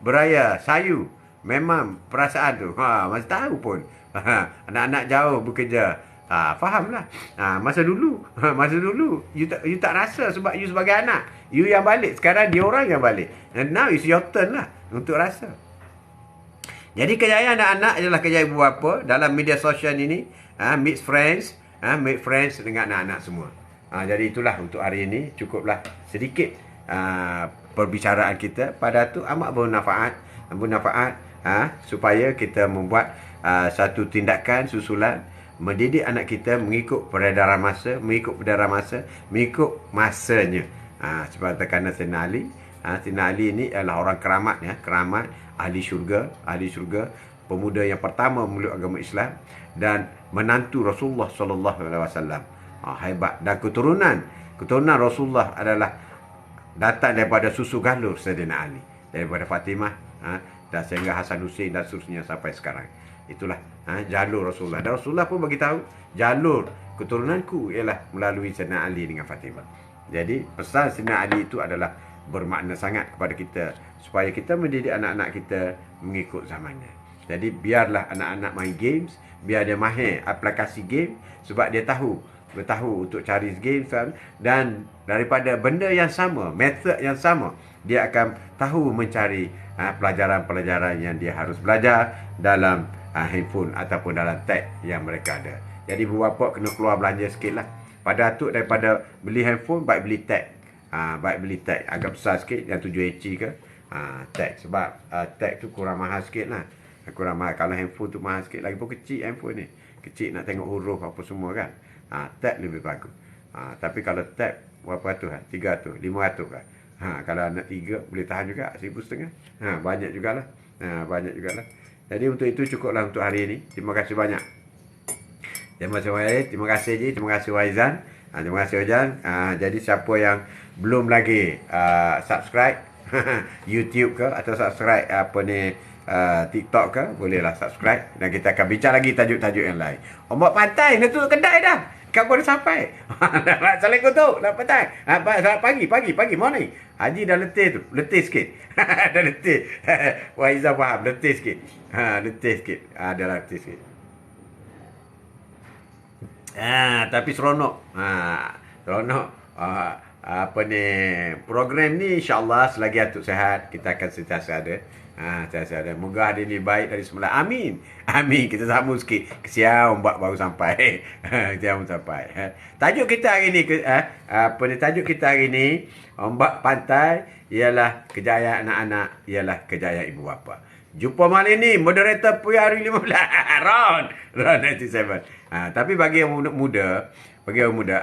Beraya sayu. Memang perasaan tu. Masih tahu pun. Anak-anak jauh bekerja. Fahamlah. Masa dulu you tak rasa sebab you sebagai anak. You yang balik. Sekarang dia orang yang balik. And now it's your turn lah untuk rasa. Jadi kejayaan anak-anak adalah kejayaan ibu bapa dalam media sosial ini. Make friends dengan anak-anak semua. Jadi itulah untuk hari ini. Cukuplah sedikit perbicaraan kita pada tu amat bermanfaat supaya kita membuat satu tindakan susulan mendidik anak kita mengikut peredaran masa, mengikut masanya. Sebab tekanan Sayyidina Ali. Sayyidina Ali ini adalah orang keramat, ahli syurga, pemuda yang pertama memeluk agama Islam dan menantu Rasulullah sallallahu alaihi wasallam. Hebat. Dan keturunan Rasulullah adalah datang daripada susu galur Sayyidina Ali, daripada Fatimah, dan sehingga Hasan Hussein dan seterusnya sampai sekarang. Itulah jalur Rasulullah. Dan Rasulullah pun bagi tahu jalur keturunanku ialah melalui Sayyidina Ali dengan Fatimah. Jadi pesan Sayyidina Ali itu adalah bermakna sangat kepada kita supaya kita mendidik anak-anak kita mengikut zamannya. Jadi biarlah anak-anak main games, biar dia mahir aplikasi game sebab dia tahu untuk cari game dan daripada benda yang sama, method yang sama, dia akan tahu mencari pelajaran-pelajaran yang dia harus belajar dalam handphone ataupun dalam tab yang mereka ada. Jadi ibu bapa kena keluar belanja sikit lah. Pada atuk daripada beli handphone, baik beli tab. Baik beli tab agak besar sikit, yang 7 inci ke. Tab. Sebab tab tu kurang mahal sikit lah. Kurang mahal. Kalau handphone tu mahal sikit. Lagi pun kecil handphone ni. Kecil nak tengok huruf apa semua kan. Tab lebih bagus. Tapi kalau tab berapa ratus lah? 300, 500 kan. Kalau anak 3 boleh tahan juga 1,500. Banyak jugalah. Jadi untuk itu cukuplah untuk hari ini. Terima kasih banyak. Terima kasih Wahid, terima kasih Ji, terima kasih Waizan, terima kasih Ojan. Jadi siapa yang belum lagi subscribe YouTube ke atau subscribe TikTok ke, bolehlah subscribe dan kita akan bincang lagi tajuk-tajuk yang lain. Ombak pantai dah tutup kedai dah. Kau baru sampai. Assalamualaikum tu. Selamat petang. Selamat pagi, morning. Haji dah letih tu. Letih sikit. Dah letih. Waizah faham. Letih sikit. Letih sikit. Dah letih sikit. Tapi seronok. Seronok. apa ni, program ni insya-Allah selagi Atuk sihat kita akan sentiasa ada. Sentiasa ada. Moga hari ni baik dari semula. Amin. Amin. Kita sambung sikit. Kesian ombak baru sampai. Kesian baru sampai. Tajuk kita hari ni tajuk kita hari ni ombak pantai ialah kejayaan anak-anak, ialah kejayaan ibu bapa. Jumpa malam ni moderator Puya Hari 15. Ron 97. Tapi bagi yang muda,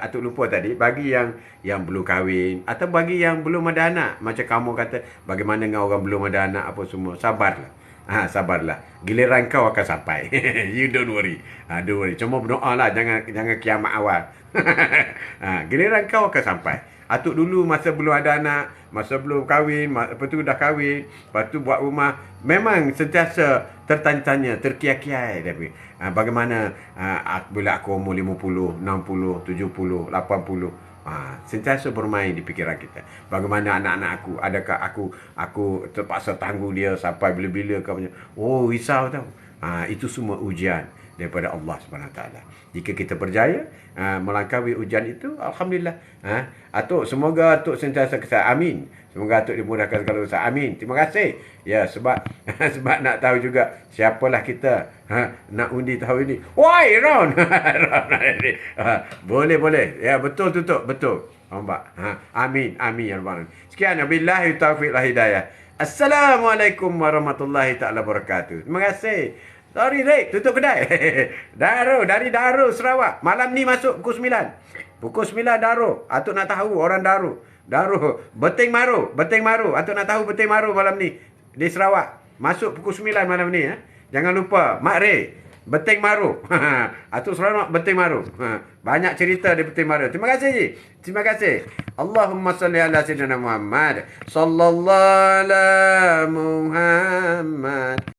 Atuk lupa tadi, bagi yang belum kahwin atau bagi yang belum ada anak, macam kamu kata bagaimana dengan orang belum ada anak apa semua, sabarlah. Sabarlah. Giliran kau akan sampai. You don't worry. Don't worry. Cuma berdoa lah, jangan kiamat awal. Giliran kau akan sampai. Atuk dulu masa belum ada anak, masa belum kahwin, lepas tu dah kahwin, lepas tu buat rumah, memang sentiasa tertanya-tanya, terkiai-kiai tapi bagaimana bila aku umur 50, 60, 70, 80, sentiasa bermain di fikiran kita. Bagaimana anak-anak aku, adakah aku terpaksa tanggung dia sampai bila-bila kau punya. Oh, risau tau. Itu semua ujian daripada Allah SWT. Jika kita berjaya melangkaui ujian itu, alhamdulillah. Atuk, semoga Atuk sentiasa kesihatan. Amin. Semoga Atuk dimudahkan segala usaha. Amin. Terima kasih. Ya, sebab sebab nak tahu juga siapalah kita nak undi tahun ini. Woi, Ron. Boleh. Ya, betul tutup, betul. Nampak? Amin. Amin ya rabbal alamin. Sekian, billahi taufiq wal hidayah. Assalamualaikum warahmatullahi taala wabarakatuh. Terima kasih. Sorry, Rick, tutup kedai. Dari Daru, Sarawak. Malam ni masuk pukul 9. Pukul 9 Daru. Atuk nak tahu orang Daru. Beting Maru. Atuk nak tahu Beting Maru malam ni di Sarawak. Masuk pukul 9 malam ni. Jangan lupa, Mak Ray. Beting Maru. Atuk seronok Beting Maru. Banyak cerita di Beting Maru. Terima kasih, Ji. Terima kasih. Allahumma salli ala sayyidina Muhammad. Sallallahu ala Muhammad.